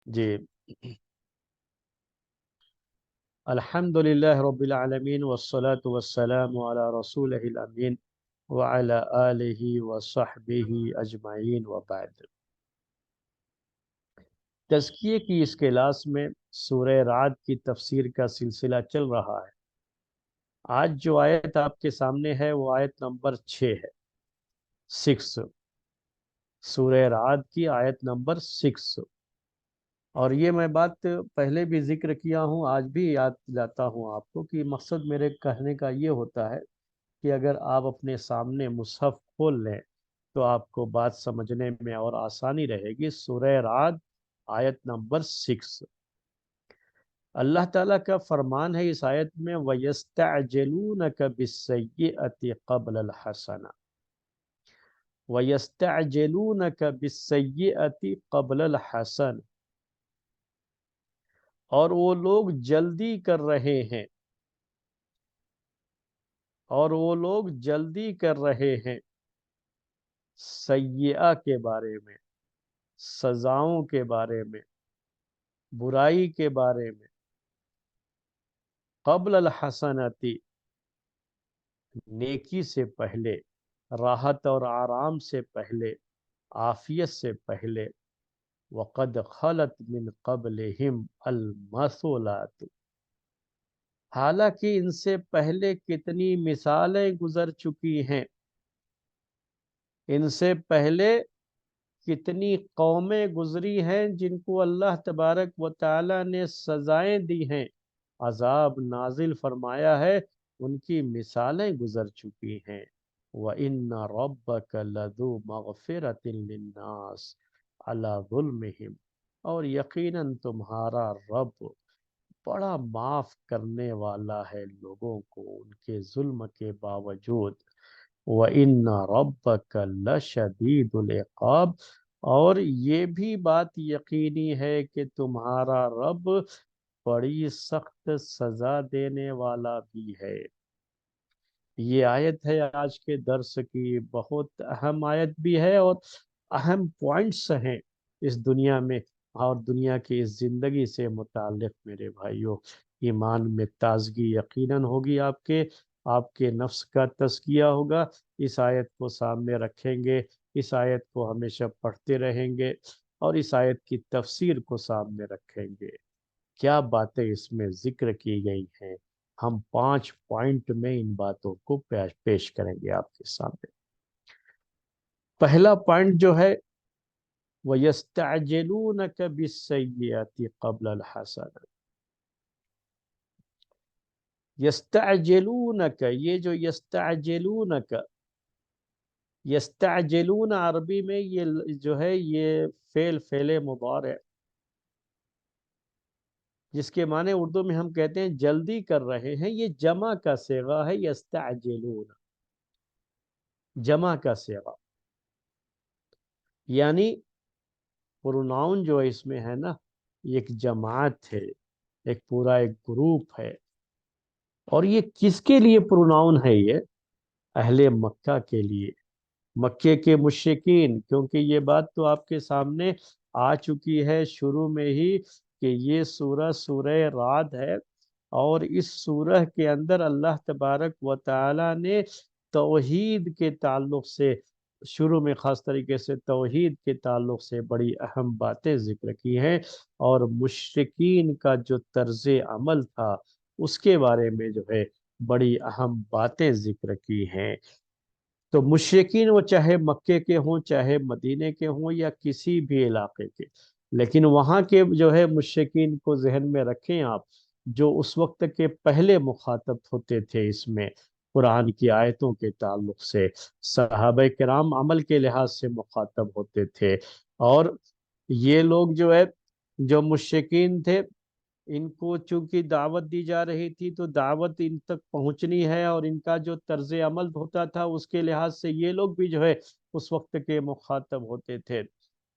جی الحمدللہ رب العالمین والصلاة والسلام علی رسولہ الامین وعلی آلہ وصحبہ اجمعین وبعد۔ تزکیے کی اس کلاس میں سورہ رعد کی تفسیر کا سلسلہ چل رہا ہے۔ آج جو آیت آپ کے سامنے ہے وہ آیت نمبر 6 ہے، 6، سورہ رعد کی آیت نمبر 6۔ اور یہ میں بات پہلے بھی ذکر کیا ہوں، آج بھی یاد دلاتا ہوں آپ کو کہ مقصد میرے کہنے کا یہ ہوتا ہے کہ اگر آپ اپنے سامنے مصحف کھول لیں تو آپ کو بات سمجھنے میں اور آسانی رہے گی۔ سورہ رعد آیت نمبر 6، اللہ تعالیٰ کا فرمان ہے اس آیت میں وَيَسْتَعْجِلُونَكَ بِالسَّيِّئَةِ قَبْلَ الْحَسَنَةِ، وَيَسْتَعْجِلُونَكَ بِالسَّيِّئَةِ قَبْلَ الْحَسَنَةِ، اور وہ لوگ جلدی کر رہے ہیں، اور وہ لوگ جلدی کر رہے ہیں سیئہ کے بارے میں، سزاؤں کے بارے میں، برائی کے بارے میں، قبل الحسنتی، نیکی سے پہلے، راحت اور آرام سے پہلے، عافیت سے پہلے۔ وقد خلت من قبلہم المثلات، حالانکہ ان سے پہلے کتنی مثالیں گزر چکی ہیں، ان سے پہلے کتنی قومیں گزری ہیں جن کو اللہ تبارک و تعالی نے سزائیں دی ہیں، عذاب نازل فرمایا ہے، ان کی مثالیں گزر چکی ہیں۔ وَإِنَّ رَبَّكَ لَذُو مَغْفِرَةٍ لِلنَّاسِ عَلَى ظُلْمِهِمْ، اور یقیناً تمہارا رب بڑا معاف کرنے والا ہے لوگوں کو ان کے ظلم کے باوجود۔ وَإِنَّ رَبَّكَ لَشَدِيدُ الْعِقَابِ، اور یہ بھی بات یقینی ہے کہ تمہارا رب بڑی سخت سزا دینے والا بھی ہے۔ یہ آیت ہے آج کے درس کی، بہت اہم آیت بھی ہے اور اہم پوائنٹس ہیں اس دنیا میں اور دنیا کی اس زندگی سے متعلق۔ میرے بھائیوں، ایمان میں تازگی یقیناً ہوگی، آپ کے نفس کا تزکیہ ہوگا۔ اس آیت کو سامنے رکھیں گے، اس آیت کو ہمیشہ پڑھتے رہیں گے اور اس آیت کی تفسیر کو سامنے رکھیں گے۔ کیا باتیں اس میں ذکر کی گئی ہیں، ہم 5 پوائنٹ میں ان باتوں کو پیش کریں گے آپ کے سامنے۔ پہلا پوائنٹ جو ہے وَيَسْتَعْجِلُونَكَ بِالسَّيِّئَةِ قَبْلَ الْحَسَنَةِ، یستعجلونک، یہ جو یستعجلونک، یستعجلون عربی میں یہ جو ہے یہ فعل مضارع، جس کے معنی اردو میں ہم کہتے ہیں جلدی کر رہے ہیں، یہ جمع کا صیغہ ہے، یستعجلون، جمع کا صیغہ، یعنی پروناؤن جو اس میں ہے نا، ایک جماعت ہے، ایک گروپ ہے۔ اور یہ کس کے لیے پروناؤن ہے؟ یہ اہل مکہ کے لیے، مکے کے مشرکین، کیونکہ یہ بات تو آپ کے سامنے آ چکی ہے شروع میں ہی کہ یہ سورہ رعد ہے، اور اس سورہ کے اندر اللہ تبارک و تعالی نے توحید کے تعلق سے، شروع میں خاص طریقے سے توحید کے تعلق سے بڑی اہم باتیں ذکر کی ہیں، اور مشرکین کا جو طرز عمل تھا اس کے بارے میں جو ہے بڑی اہم باتیں ذکر کی ہیں۔ تو مشرکین وہ چاہے مکے کے ہوں، چاہے مدینے کے ہوں، یا کسی بھی علاقے کے، لیکن وہاں کے جو ہے مشرکین کو ذہن میں رکھیں آپ، جو اس وقت کے پہلے مخاطب ہوتے تھے اس میں قرآن کی آیتوں کے تعلق سے، صحابہ کرام عمل کے لحاظ سے مخاطب ہوتے تھے، اور یہ لوگ جو ہے جو مشرکین تھے، ان کو چونکہ دعوت دی جا رہی تھی تو دعوت ان تک پہنچنی ہے، اور ان کا جو طرز عمل ہوتا تھا اس کے لحاظ سے یہ لوگ بھی جو ہے اس وقت کے مخاطب ہوتے تھے۔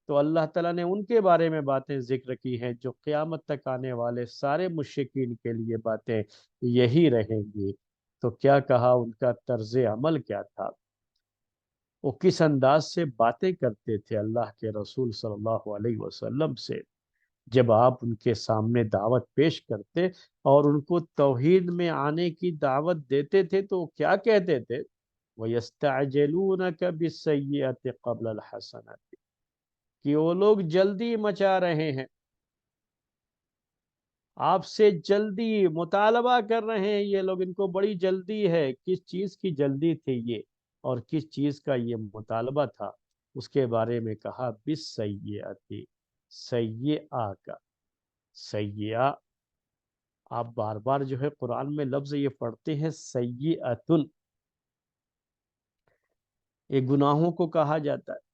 تو اللہ تعالیٰ نے ان کے بارے میں باتیں ذکر کی ہیں جو قیامت تک آنے والے سارے مشرکین کے لیے باتیں یہی رہیں گی۔ تو کیا کہا، ان کا طرز عمل کیا تھا، وہ کس انداز سے باتیں کرتے تھے اللہ کے رسول صلی اللہ علیہ وسلم سے۔ جب آپ ان کے سامنے دعوت پیش کرتے اور ان کو توحید میں آنے کی دعوت دیتے تھے تو کیا کہتے تھے؟ وَيَسْتَعْجِلُونَكَ بِالسَّيِّئَةِ قَبْلَ الْحَسَنَةِ، کہ وہ لوگ جلدی مچا رہے ہیں، آپ سے جلدی مطالبہ کر رہے ہیں یہ لوگ، ان کو بڑی جلدی ہے۔ کس چیز کی جلدی تھی یہ، اور کس چیز کا یہ مطالبہ تھا؟ اس کے بارے میں کہا بالسیئۃ، سیئہ کا، سیئہ، آپ بار بار جو ہے قرآن میں لفظ یہ پڑھتے ہیں سیئۃن، یہ گناہوں کو کہا جاتا ہے،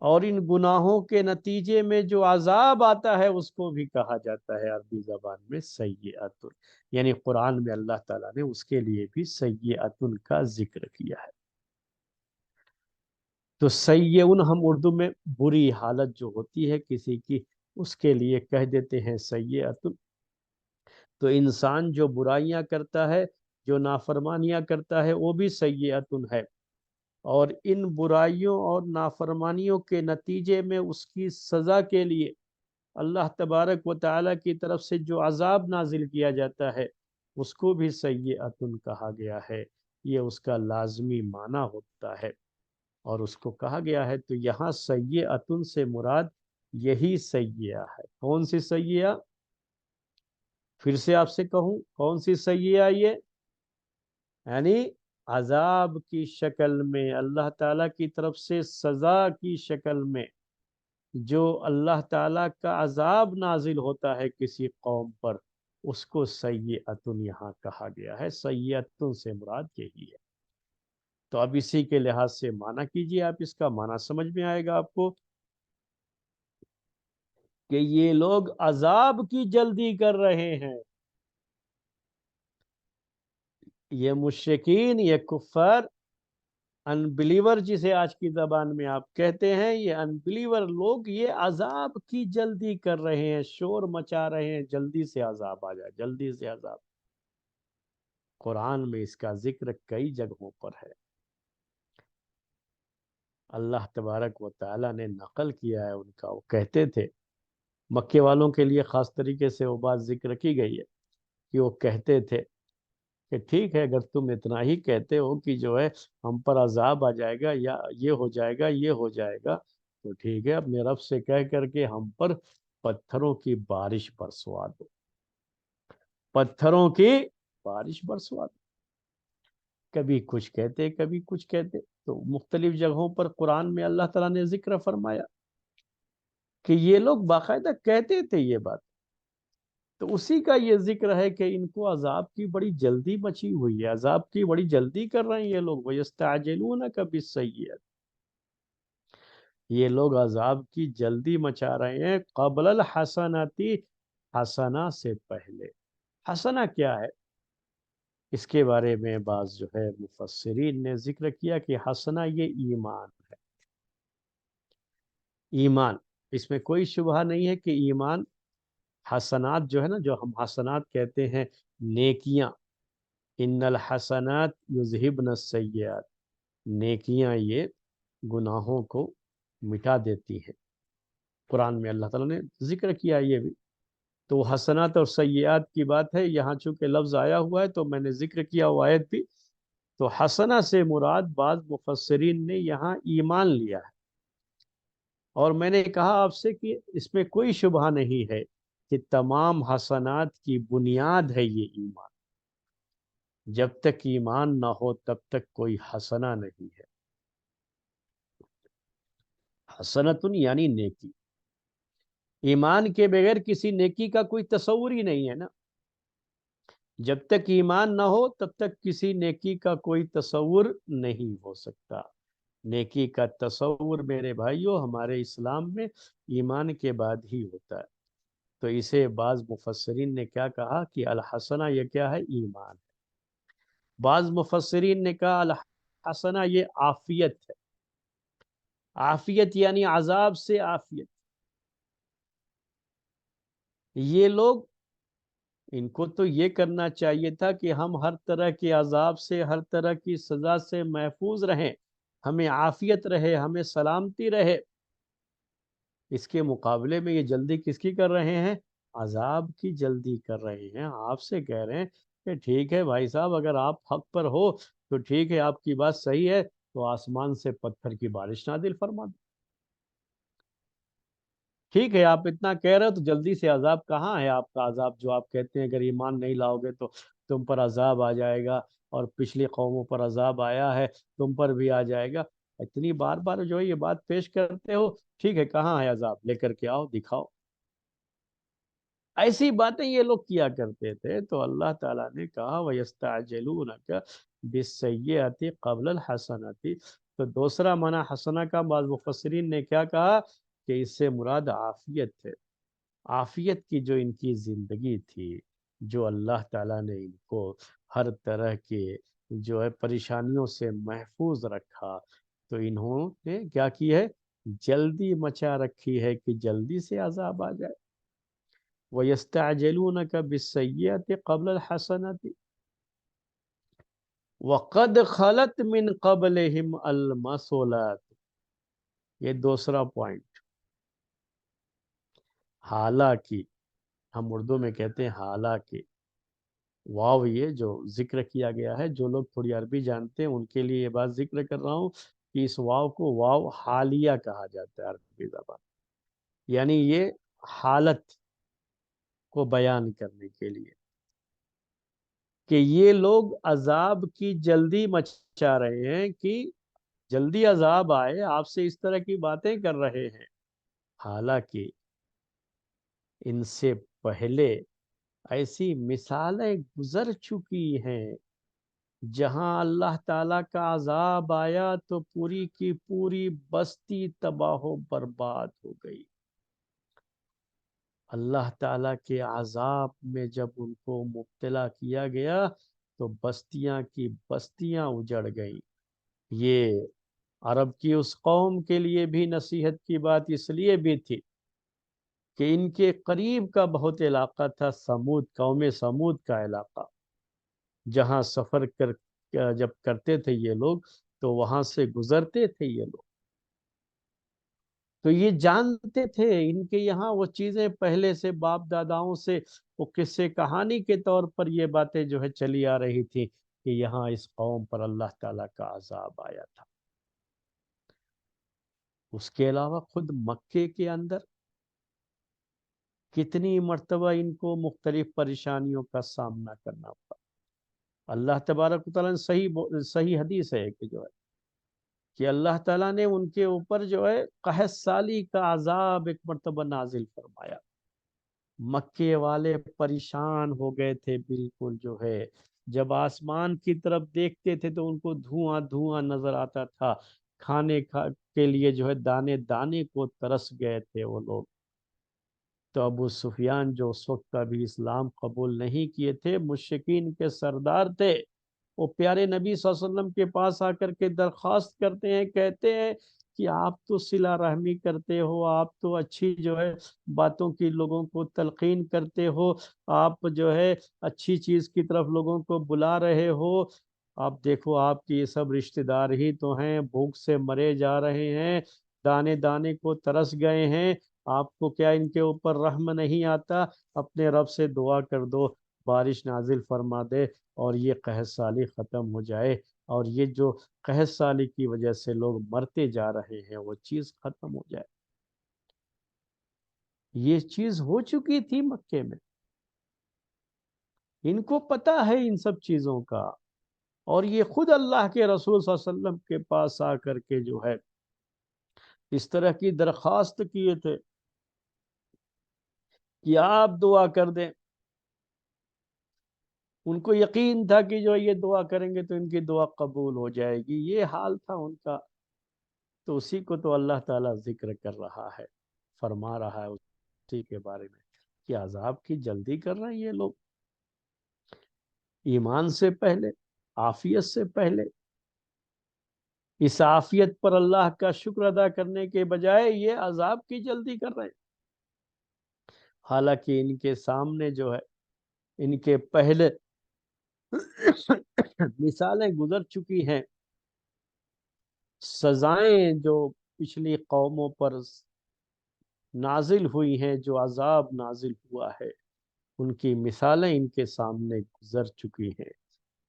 اور ان گناہوں کے نتیجے میں جو عذاب آتا ہے اس کو بھی کہا جاتا ہے عربی زبان میں سیئۃ، یعنی قرآن میں اللہ تعالیٰ نے اس کے لیے بھی سیئۃ کا ذکر کیا ہے۔ تو سیئن ہم اردو میں بری حالت جو ہوتی ہے کسی کی، اس کے لیے کہہ دیتے ہیں سیئۃ۔ تو انسان جو برائیاں کرتا ہے، جو نافرمانیاں کرتا ہے، وہ بھی سیئۃ ہے، اور ان برائیوں اور نافرمانیوں کے نتیجے میں اس کی سزا کے لیے اللہ تبارک و تعالیٰ کی طرف سے جو عذاب نازل کیا جاتا ہے اس کو بھی سیئۃ کہا گیا ہے، یہ اس کا لازمی معنی ہوتا ہے، اور اس کو کہا گیا ہے۔ تو یہاں سیئۃ سے مراد یہی سیئہ ہے۔ کون سی سیئہ؟ پھر سے آپ سے کہوں، کون سی سیئہ یہ؟ یعنی عذاب کی شکل میں، اللہ تعالیٰ کی طرف سے سزا کی شکل میں جو اللہ تعالیٰ کا عذاب نازل ہوتا ہے کسی قوم پر، اس کو سیئۃ یہاں کہا گیا ہے۔ سیئۃ سے مراد یہی ہے۔ تو اب اسی کے لحاظ سے معنی کیجئے، آپ اس کا معنی سمجھ میں آئے گا آپ کو، کہ یہ لوگ عذاب کی جلدی کر رہے ہیں، یہ مشرکین، یہ کفار، ان بلیور جسے آج کی زبان میں آپ کہتے ہیں، یہ ان بلیور لوگ یہ عذاب کی جلدی کر رہے ہیں، شور مچا رہے ہیں، جلدی سے عذاب آ جائے، جلدی سے عذاب۔ قرآن میں اس کا ذکر کئی جگہوں پر ہے، اللہ تبارک و تعالیٰ نے نقل کیا ہے ان کا، وہ کہتے تھے، مکے والوں کے لیے خاص طریقے سے وہ بات ذکر کی گئی ہے کہ وہ کہتے تھے کہ ٹھیک ہے، اگر تم اتنا ہی کہتے ہو کہ جو ہے ہم پر عذاب آ جائے گا، یا یہ ہو جائے گا، یہ ہو جائے گا، تو ٹھیک ہے، اپنے رب سے کہہ کر کے ہم پر پتھروں کی بارش برسوا دو، پتھروں کی بارش برسوا دو۔ کبھی کچھ کہتے، کبھی کچھ کہتے، تو مختلف جگہوں پر قرآن میں اللہ تعالیٰ نے ذکر فرمایا کہ یہ لوگ باقاعدہ کہتے تھے یہ بات۔ تو اسی کا یہ ذکر ہے کہ ان کو عذاب کی بڑی جلدی مچی ہوئی ہے، عذاب کی بڑی جلدی کر رہے ہیں یہ لوگ۔ وَيَسْتَعْجِلُونَكَ بِالسَّيِّئَةِ، یہ لوگ عذاب کی جلدی مچا رہے ہیں قبل الحسناتی، حسنہ سے پہلے۔ حسنہ کیا ہے؟ اس کے بارے میں بعض جو ہے مفسرین نے ذکر کیا کہ حسنہ یہ ایمان ہے، ایمان، اس میں کوئی شبہ نہیں ہے کہ ایمان، حسنات جو ہے نا، جو ہم حسنات کہتے ہیں، نیکیاں، ان الحسنات یذہبن السیئات، نیکیاں یہ گناہوں کو مٹا دیتی ہیں، قرآن میں اللہ تعالیٰ نے ذکر کیا یہ بھی۔ تو حسنات اور سیئات کی بات ہے، یہاں چونکہ لفظ آیا ہوا ہے تو میں نے ذکر کیا وہ آیت بھی۔ تو حسنہ سے مراد بعض مفسرین نے یہاں ایمان لیا ہے، اور میں نے کہا آپ سے کہ اس میں کوئی شبہ نہیں ہے کہ تمام حسنات کی بنیاد ہے یہ ایمان، جب تک ایمان نہ ہو تب تک کوئی حسنہ نہیں ہے۔ حسنتن یعنی نیکی، ایمان کے بغیر کسی نیکی کا کوئی تصور ہی نہیں ہے نا، جب تک ایمان نہ ہو تب تک کسی نیکی کا کوئی تصور نہیں ہو سکتا۔ نیکی کا تصور میرے بھائیوں ہمارے اسلام میں ایمان کے بعد ہی ہوتا ہے۔ تو اسے بعض مفسرین نے کیا کہا کہ الحسنہ یہ کیا ہے؟ ایمان ہے۔ بعض مفسرین نے کہا الحسنہ یہ عافیت ہے، عافیت یعنی عذاب سے عافیت۔ یہ لوگ، ان کو تو یہ کرنا چاہیے تھا کہ ہم ہر طرح کے عذاب سے، ہر طرح کی سزا سے محفوظ رہیں، ہمیں عافیت رہے، ہمیں سلامتی رہے، اس کے مقابلے میں یہ جلدی کس کی کر رہے ہیں؟ عذاب کی جلدی کر رہے ہیں۔ آپ سے کہہ رہے ہیں کہ ٹھیک ہے بھائی صاحب، اگر آپ حق پر ہو تو ٹھیک ہے، آپ کی بات صحیح ہے، تو آسمان سے پتھر کی بارش نازل فرما دو۔ ٹھیک ہے، آپ اتنا کہہ رہے ہو تو جلدی سے عذاب کہاں ہے آپ کا؟ عذاب جو آپ کہتے ہیں اگر ایمان نہیں لاؤ گے تو تم پر عذاب آ جائے گا، اور پچھلی قوموں پر عذاب آیا ہے، تم پر بھی آ جائے گا، اتنی بار بار جو ہے یہ بات پیش کرتے ہو، ٹھیک ہے کہاں ہے عذاب؟ لے کر کے آؤ، دکھاؤ۔ ایسی باتیں یہ لوگ کیا کرتے تھے، تو اللہ تعالیٰ نے کہا وَيَسْتَعْجِلُونَكَ بِالسَّيِّئَةِ قَبْلَ الْحَسَنَةِ۔ تو دوسرا معنی حسنہ کا بعض مفسرین نے کیا کہا کہ اس سے مراد عافیت ہے۔ عافیت کی جو ان کی زندگی تھی، جو اللہ تعالیٰ نے ان کو ہر طرح کے جو ہے پریشانیوں سے محفوظ رکھا، تو انہوں نے کیا کی ہے؟ جلدی مچا رکھی ہے کہ جلدی سے عذاب آ جائے۔ وَيَسْتَعْجِلُونَكَ بِالسَّيِّئَةِ قَبْلَ الْحَسَنَةِ وَقَدْ خَلَتْ مِنْ قَبْلِهِمْ الْمَثُلَاتُ۔ یہ دوسرا پوائنٹ، حالانکہ، ہم اردو میں کہتے ہیں حالانکہ، واو یہ جو ذکر کیا گیا ہے، جو لوگ تھوڑی عربی جانتے ہیں ان کے لیے یہ بات ذکر کر رہا ہوں کہ اس واو کو واو حالیہ کہا جاتا ہے عربی زبان، یعنی یہ حالت کو بیان کرنے کے لیے کہ یہ لوگ عذاب کی جلدی مچا رہے ہیں کہ جلدی عذاب آئے، آپ سے اس طرح کی باتیں کر رہے ہیں، حالانکہ ان سے پہلے ایسی مثالیں گزر چکی ہیں جہاں اللہ تعالیٰ کا عذاب آیا تو پوری کی پوری بستی تباہ و برباد ہو گئی۔ اللہ تعالیٰ کے عذاب میں جب ان کو مبتلا کیا گیا تو بستیاں کی بستیاں اجڑ گئیں۔ یہ عرب کی اس قوم کے لیے بھی نصیحت کی بات اس لیے بھی تھی کہ ان کے قریب کا بہت علاقہ تھا سمود، قوم سمود کا علاقہ، جہاں سفر جب کرتے تھے یہ لوگ تو وہاں سے گزرتے تھے یہ لوگ، تو یہ جانتے تھے ان کے یہاں وہ چیزیں پہلے سے باپ داداؤں سے وہ قصے کہانی کے طور پر یہ باتیں جو ہے چلی آ رہی تھی کہ یہاں اس قوم پر اللہ تعالیٰ کا عذاب آیا تھا۔ اس کے علاوہ خود مکے کے اندر کتنی مرتبہ ان کو مختلف پریشانیوں کا سامنا کرنا پڑا۔ اللہ تبارک و تعالیٰ نے صحیح حدیث ہے کہ جو ہے کہ اللہ تعالیٰ نے ان کے اوپر جو ہے قحط سالی کا عذاب ایک مرتبہ نازل فرمایا۔ مکے والے پریشان ہو گئے تھے بالکل، جو ہے جب آسمان کی طرف دیکھتے تھے تو ان کو دھواں دھواں نظر آتا تھا، کھانے کے لیے جو ہے دانے دانے کو ترس گئے تھے وہ لوگ۔ تو ابو سفیان جو اس وقت ابھی اسلام قبول نہیں کیے تھے، مشرکین کے سردار تھے، وہ پیارے نبی صلی اللہ علیہ وسلم کے پاس آ کر کے درخواست کرتے ہیں، کہتے ہیں کہ آپ تو صلہ رحمی کرتے ہو، آپ تو اچھی جو ہے باتوں کی لوگوں کو تلقین کرتے ہو، آپ جو ہے اچھی چیز کی طرف لوگوں کو بلا رہے ہو، آپ دیکھو آپ کی یہ سب رشتہ دار ہی تو ہیں، بھوک سے مرے جا رہے ہیں، دانے دانے کو ترس گئے ہیں، آپ کو کیا ان کے اوپر رحم نہیں آتا؟ اپنے رب سے دعا کر دو، بارش نازل فرما دے اور یہ قحط سالی ختم ہو جائے، اور یہ جو قحط سالی کی وجہ سے لوگ مرتے جا رہے ہیں وہ چیز ختم ہو جائے۔ یہ چیز ہو چکی تھی مکے میں، ان کو پتا ہے ان سب چیزوں کا، اور یہ خود اللہ کے رسول صلی اللہ علیہ وسلم کے پاس آ کر کے جو ہے اس طرح کی درخواست کیے تھے کہ آپ دعا کر دیں۔ ان کو یقین تھا کہ جو یہ دعا کریں گے تو ان کی دعا قبول ہو جائے گی، یہ حال تھا ان کا۔ تو اسی کو تو اللہ تعالیٰ ذکر کر رہا ہے، فرما رہا ہے اسی کے بارے میں کہ عذاب کی جلدی کر رہے ہیں یہ لوگ، ایمان سے پہلے، عافیت سے پہلے، اس عافیت پر اللہ کا شکر ادا کرنے کے بجائے یہ عذاب کی جلدی کر رہے ہیں، حالانکہ ان کے سامنے جو ہے ان کے پہلے مثالیں گزر چکی ہیں، سزائیں جو پچھلی قوموں پر نازل ہوئی ہیں، جو عذاب نازل ہوا ہے، ان کی مثالیں ان کے سامنے گزر چکی ہیں۔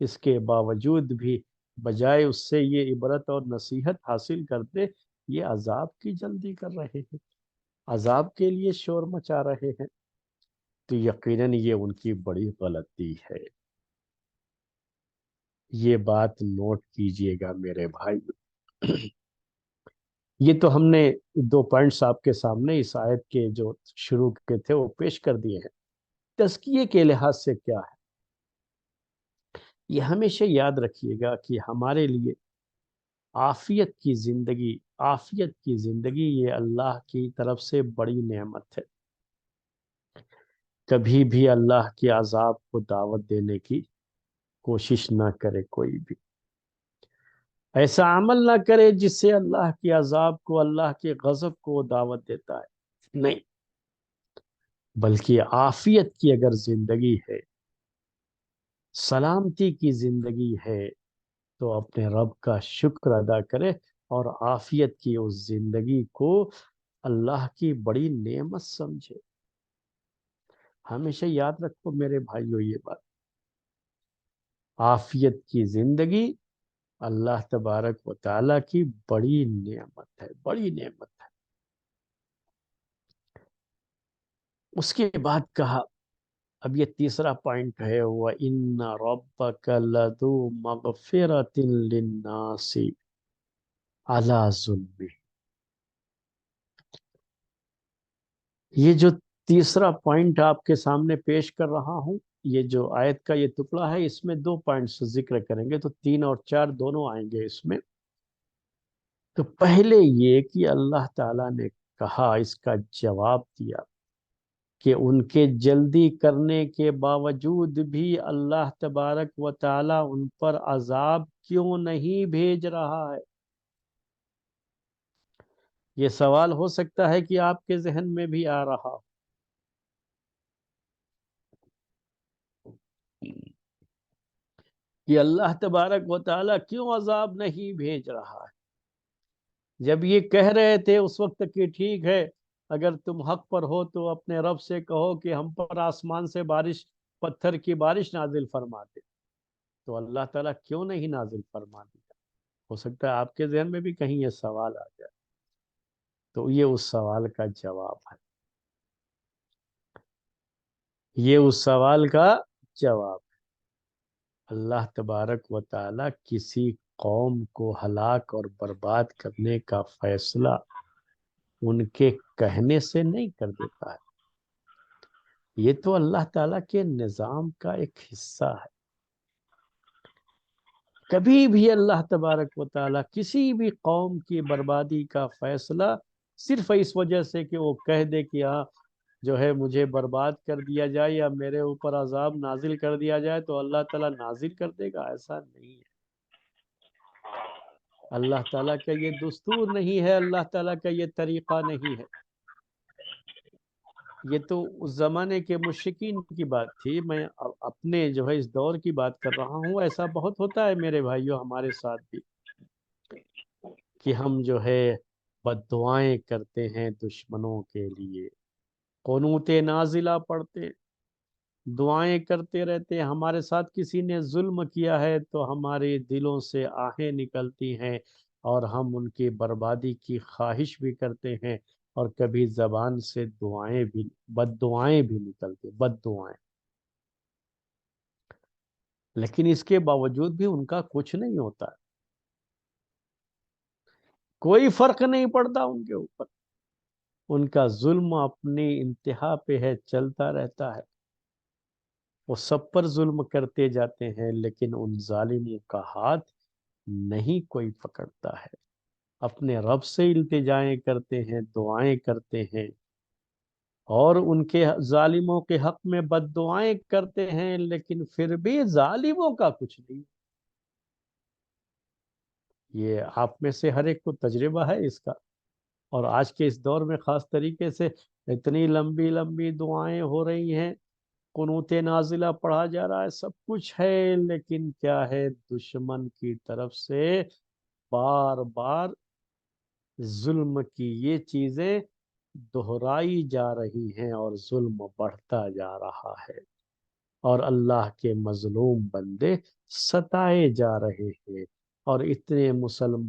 اس کے باوجود بھی بجائے اس سے یہ عبرت اور نصیحت حاصل کرتے، یہ عذاب کی جلدی کر رہے ہیں، عذاب کے لیے شور مچا رہے ہیں۔ تو یقیناً یہ ان کی بڑی غلطی ہے۔ یہ بات نوٹ کیجئے گا میرے بھائی۔ یہ تو ہم نے دو پوائنٹس آپ کے سامنے اس آیت کے جو شروع کے تھے وہ پیش کر دیے ہیں۔ تزکیے کے لحاظ سے کیا ہے؟ یہ ہمیشہ یاد رکھیے گا کہ ہمارے لیے عافیت کی زندگی یہ اللہ کی طرف سے بڑی نعمت ہے۔ کبھی بھی اللہ کے عذاب کو دعوت دینے کی کوشش نہ کرے، کوئی بھی ایسا عمل نہ کرے جس سے اللہ کے عذاب کو، اللہ کے غضب کو دعوت دیتا ہے، نہیں، بلکہ عافیت کی اگر زندگی ہے، سلامتی کی زندگی ہے، تو اپنے رب کا شکر ادا کرے اور عافیت کی اس زندگی کو اللہ کی بڑی نعمت سمجھے۔ ہمیشہ یاد رکھو میرے بھائیو یہ بات، عافیت کی زندگی اللہ تبارک و تعالیٰ کی بڑی نعمت ہے، بڑی نعمت ہے۔ اس کے بعد کہا، اب یہ تیسرا پوائنٹ ہے، وَإِنَّ رَبَّكَ لَذُو مَغْفِرَةٍ لِلنَّاسِ عَلَى ظُلْمِهِمْ۔ یہ جو تیسرا پوائنٹ آپ کے سامنے پیش کر رہا ہوں، یہ جو آیت کا یہ ٹکڑا ہے، اس میں دو پوائنٹس ذکر کریں گے، تو 3 اور 4 دونوں آئیں گے اس میں۔ تو پہلے یہ کہ اللہ تعالیٰ نے کہا، اس کا جواب دیا کہ ان کے جلدی کرنے کے باوجود بھی اللہ تبارک و تعالیٰ ان پر عذاب کیوں نہیں بھیج رہا ہے۔ یہ سوال ہو سکتا ہے کہ آپ کے ذہن میں بھی آ رہا ہو کہ اللہ تبارک و تعالیٰ کیوں عذاب نہیں بھیج رہا ہے، جب یہ کہہ رہے تھے اس وقت کہ ٹھیک ہے، اگر تم حق پر ہو تو اپنے رب سے کہو کہ ہم پر آسمان سے بارش، پتھر کی بارش نازل فرما دے، تو اللہ تعالیٰ کیوں نہیں نازل فرما دیا؟ ہو سکتا ہے آپ کے ذہن میں بھی کہیں یہ سوال آ جائے، تو یہ اس سوال کا جواب ہے، یہ اس سوال کا جواب ہے۔ اللہ تبارک و تعالیٰ کسی قوم کو ہلاک اور برباد کرنے کا فیصلہ ان کے کہنے سے نہیں کر دیتا ہے، یہ تو اللہ تعالیٰ کے نظام کا ایک حصہ ہے۔ کبھی بھی اللہ تبارک و تعالیٰ کسی بھی قوم کی بربادی کا فیصلہ صرف اس وجہ سے کہ وہ کہہ دے کہ ہاں جو ہے مجھے برباد کر دیا جائے یا میرے اوپر عذاب نازل کر دیا جائے تو اللہ تعالیٰ نازل کر دے گا، ایسا نہیں ہے۔ اللہ تعالیٰ کا یہ دستور نہیں ہے، اللہ تعالیٰ کا یہ طریقہ نہیں ہے۔ یہ تو اس زمانے کے مشرکین کی بات تھی، میں اپنے جو ہے اس دور کی بات کر رہا ہوں۔ ایسا بہت ہوتا ہے میرے بھائیوں ہمارے ساتھ بھی، کہ ہم جو ہے بد دعائیں کرتے ہیں دشمنوں کے لیے، قنوت نازلہ پڑھتے، دعائیں کرتے رہتے ہیں۔ ہمارے ساتھ کسی نے ظلم کیا ہے تو ہمارے دلوں سے آہیں نکلتی ہیں اور ہم ان کی بربادی کی خواہش بھی کرتے ہیں، اور کبھی زبان سے دعائیں بھی، بد دعائیں بھی نکلتی، بد دعائیں، لیکن اس کے باوجود بھی ان کا کچھ نہیں ہوتا، کوئی فرق نہیں پڑتا ان کے اوپر، ان کا ظلم اپنی انتہا پہ ہے، چلتا رہتا ہے، وہ سب پر ظلم کرتے جاتے ہیں، لیکن ان ظالموں کا ہاتھ نہیں کوئی پکڑتا ہے۔ اپنے رب سے التجائیں کرتے ہیں، دعائیں کرتے ہیں، اور ان کے ظالموں کے حق میں بد دعائیں کرتے ہیں، لیکن پھر بھی ظالموں کا کچھ نہیں۔ یہ آپ میں سے ہر ایک کو تجربہ ہے اس کا، اور آج کے اس دور میں خاص طریقے سے اتنی لمبی لمبی دعائیں ہو رہی ہیں، قنوت نازلہ پڑھا جا رہا ہے، سب کچھ ہے، لیکن کیا ہے، دشمن کی طرف سے بار بار ظلم کی یہ چیزیں دہرائی جا رہی ہیں اور ظلم بڑھتا جا رہا ہے، اور اللہ کے مظلوم بندے ستائے جا رہے ہیں، اور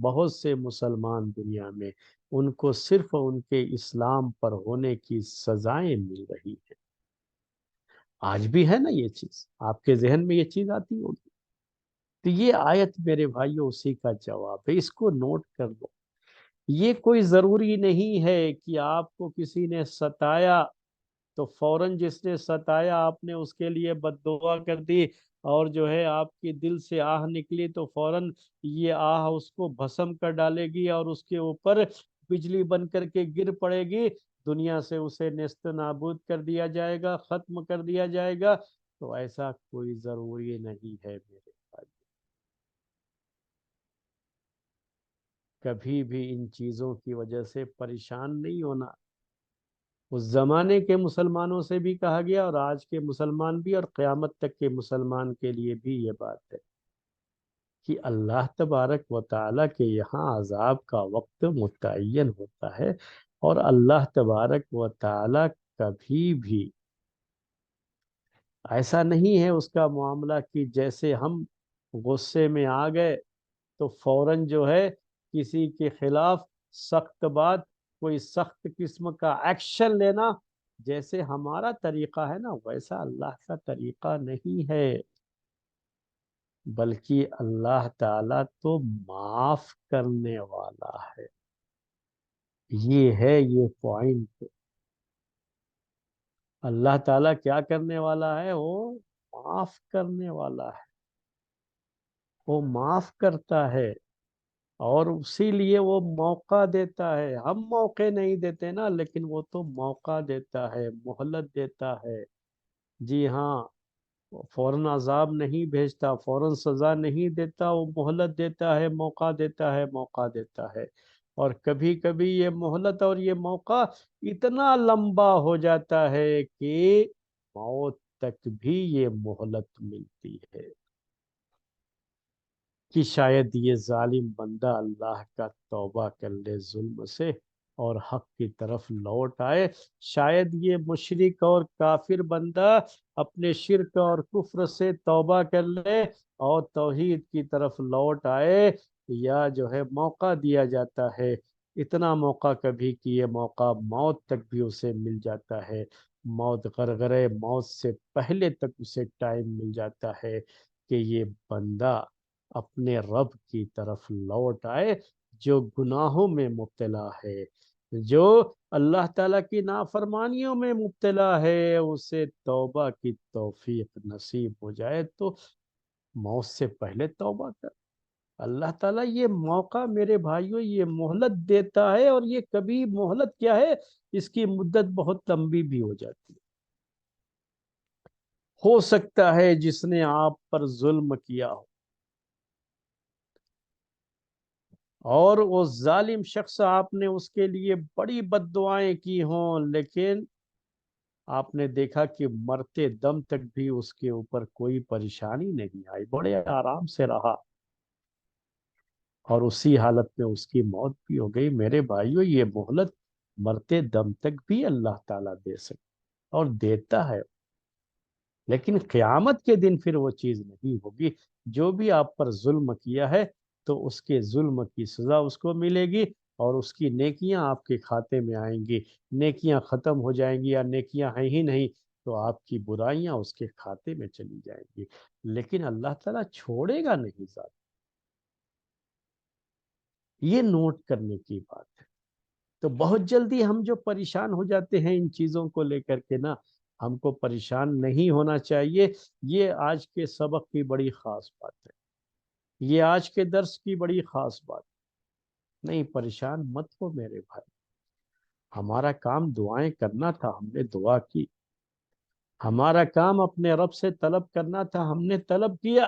بہت سے مسلمان دنیا میں ان کو صرف ان کے اسلام پر ہونے کی سزائیں مل رہی ہیں۔ آج بھی ہے نا یہ چیز، آپ کے ذہن میں یہ چیز آتی ہوگی؟ تو یہ آیت میرے بھائیوں اسی کا جواب ہے، اس کو نوٹ کر لو۔ یہ کوئی ضروری نہیں ہے کہ آپ کو کسی نے ستایا تو فوراً جس نے ستایا آپ نے اس کے لیے بد دعا کر دی، اور جو ہے آپ کی دل سے آہ نکلی تو فوراً یہ آہ اس کو بھسم کر ڈالے گی اور اس کے اوپر بجلی بن کر کے گر پڑے گی، دنیا سے اسے نیست نابود کر دیا جائے گا، ختم کر دیا جائے گا۔ تو ایسا کوئی ضروری نہیں ہے میرے بھائی۔ کبھی بھی ان چیزوں کی وجہ سے پریشان نہیں ہونا۔ اس زمانے کے مسلمانوں سے بھی کہا گیا، اور آج کے مسلمان بھی، اور قیامت تک کے مسلمان کے لیے بھی یہ بات ہے کہ اللہ تبارک و تعالیٰ کے یہاں عذاب کا وقت متعین ہوتا ہے، اور اللہ تبارک و تعالیٰ کبھی بھی ایسا نہیں ہے اس کا معاملہ کہ جیسے ہم غصے میں آ گئے تو فوراً جو ہے کسی کے خلاف سخت بات، کوئی سخت قسم کا ایکشن لینا، جیسے ہمارا طریقہ ہے نا ویسا اللہ کا طریقہ نہیں ہے، بلکہ اللہ تعالیٰ تو معاف کرنے والا ہے۔ یہ ہے یہ پوائنٹ۔ اللہ تعالیٰ کیا کرنے والا ہے؟ وہ معاف کرنے والا ہے، وہ معاف کرتا ہے، اور اسی لیے وہ موقع دیتا ہے۔ ہم موقع نہیں دیتے نا، لیکن وہ تو موقع دیتا ہے، مہلت دیتا ہے۔ جی ہاں، فوراً عذاب نہیں بھیجتا، فوراً سزا نہیں دیتا، وہ مہلت دیتا ہے، موقع دیتا ہے، موقع دیتا ہے۔ اور کبھی کبھی یہ مہلت اور یہ موقع اتنا لمبا ہو جاتا ہے کہ موت تک بھی یہ مہلت ملتی ہے، کہ شاید یہ ظالم بندہ اللہ کا توبہ کر لے ظلم سے اور حق کی طرف لوٹ آئے، شاید یہ مشرک اور کافر بندہ اپنے شرک اور کفر سے توبہ کر لے اور توحید کی طرف لوٹ آئے، یا جو ہے موقع دیا جاتا ہے، اتنا موقع کبھی کہ یہ موقع موت تک بھی اسے مل جاتا ہے، موت غرغرے موت سے پہلے تک اسے ٹائم مل جاتا ہے کہ یہ بندہ اپنے رب کی طرف لوٹ آئے، جو گناہوں میں مبتلا ہے، جو اللہ تعالیٰ کی نافرمانیوں میں مبتلا ہے، اسے توبہ کی توفیق نصیب ہو جائے تو موت سے پہلے توبہ کر۔ اللہ تعالیٰ یہ موقع میرے بھائیوں یہ مہلت دیتا ہے، اور یہ کبھی مہلت کیا ہے، اس کی مدت بہت لمبی بھی ہو جاتی ہے۔ ہو سکتا ہے جس نے آپ پر ظلم کیا ہو اور وہ ظالم شخص آپ نے اس کے لیے بڑی بد دعائیں کی ہوں، لیکن آپ نے دیکھا کہ مرتے دم تک بھی اس کے اوپر کوئی پریشانی نہیں آئی، بڑے آرام سے رہا، اور اسی حالت میں اس کی موت بھی ہو گئی۔ میرے بھائیوں یہ مہلت مرتے دم تک بھی اللہ تعالیٰ دے سکتا اور دیتا ہے، لیکن قیامت کے دن پھر وہ چیز نہیں ہوگی۔ جو بھی آپ پر ظلم کیا ہے تو اس کے ظلم کی سزا اس کو ملے گی، اور اس کی نیکیاں آپ کے کھاتے میں آئیں گی۔ نیکیاں ختم ہو جائیں گی یا نیکیاں ہیں ہی نہیں تو آپ کی برائیاں اس کے کھاتے میں چلی جائیں گی، لیکن اللہ تعالیٰ چھوڑے گا نہیں ذات۔ یہ نوٹ کرنے کی بات ہے۔ تو بہت جلدی ہم جو پریشان ہو جاتے ہیں ان چیزوں کو لے کر کے نا، ہم کو پریشان نہیں ہونا چاہیے۔ یہ آج کے سبق کی بڑی خاص بات ہے، یہ آج کے درس کی بڑی خاص بات ہے۔ نہیں، پریشان مت ہو میرے بھائی، ہمارا کام دعائیں کرنا تھا، ہم نے دعا کی، ہمارا کام اپنے رب سے طلب کرنا تھا، ہم نے طلب کیا،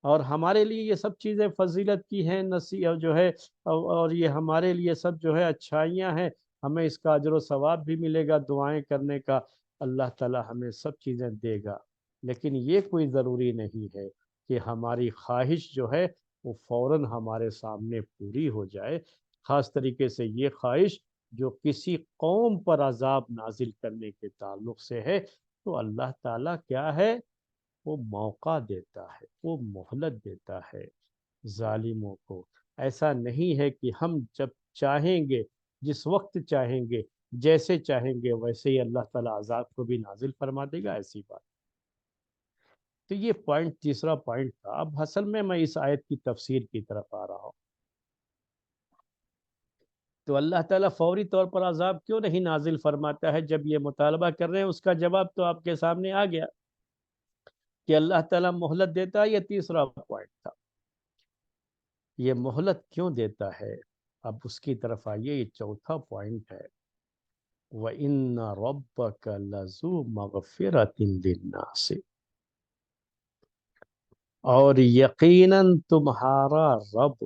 اور ہمارے لیے یہ سب چیزیں فضیلت کی ہیں، نصیحت جو ہے، اور یہ ہمارے لیے سب جو ہے اچھائیاں ہیں، ہمیں اس کا اجر و ثواب بھی ملے گا دعائیں کرنے کا، اللہ تعالی ہمیں سب چیزیں دے گا، لیکن یہ کوئی ضروری نہیں ہے کہ ہماری خواہش جو ہے وہ فوراً ہمارے سامنے پوری ہو جائے، خاص طریقے سے یہ خواہش جو کسی قوم پر عذاب نازل کرنے کے تعلق سے ہے، تو اللہ تعالیٰ کیا ہے، وہ موقع دیتا ہے، وہ مہلت دیتا ہے ظالموں کو۔ ایسا نہیں ہے کہ ہم جب چاہیں گے، جس وقت چاہیں گے، جیسے چاہیں گے ویسے ہی اللہ تعالیٰ عذاب کو بھی نازل فرما دے گا، ایسی بات۔ تو یہ پوائنٹ، تیسرا پوائنٹ تھا۔ اب اصل میں اس آیت کی تفسیر کی طرف آ رہا ہوں۔ تو اللہ تعالیٰ فوری طور پر عذاب کیوں نہیں نازل فرماتا ہے جب یہ مطالبہ کر رہے ہیں؟ اس کا جواب تو آپ کے سامنے آ گیا کہ اللہ تعالیٰ مہلت دیتا ہے۔ یہ تیسرا پوائنٹ تھا، یہ مہلت کیوں دیتا ہے؟ اب اس کی طرف آئیے، یہ چوتھا پوائنٹ ہے۔ وَإِنَّ رَبَّكَ لَذُو مَغْفِرَةٍ لِلنَّاسِ، اور یقیناً تمہارا رب،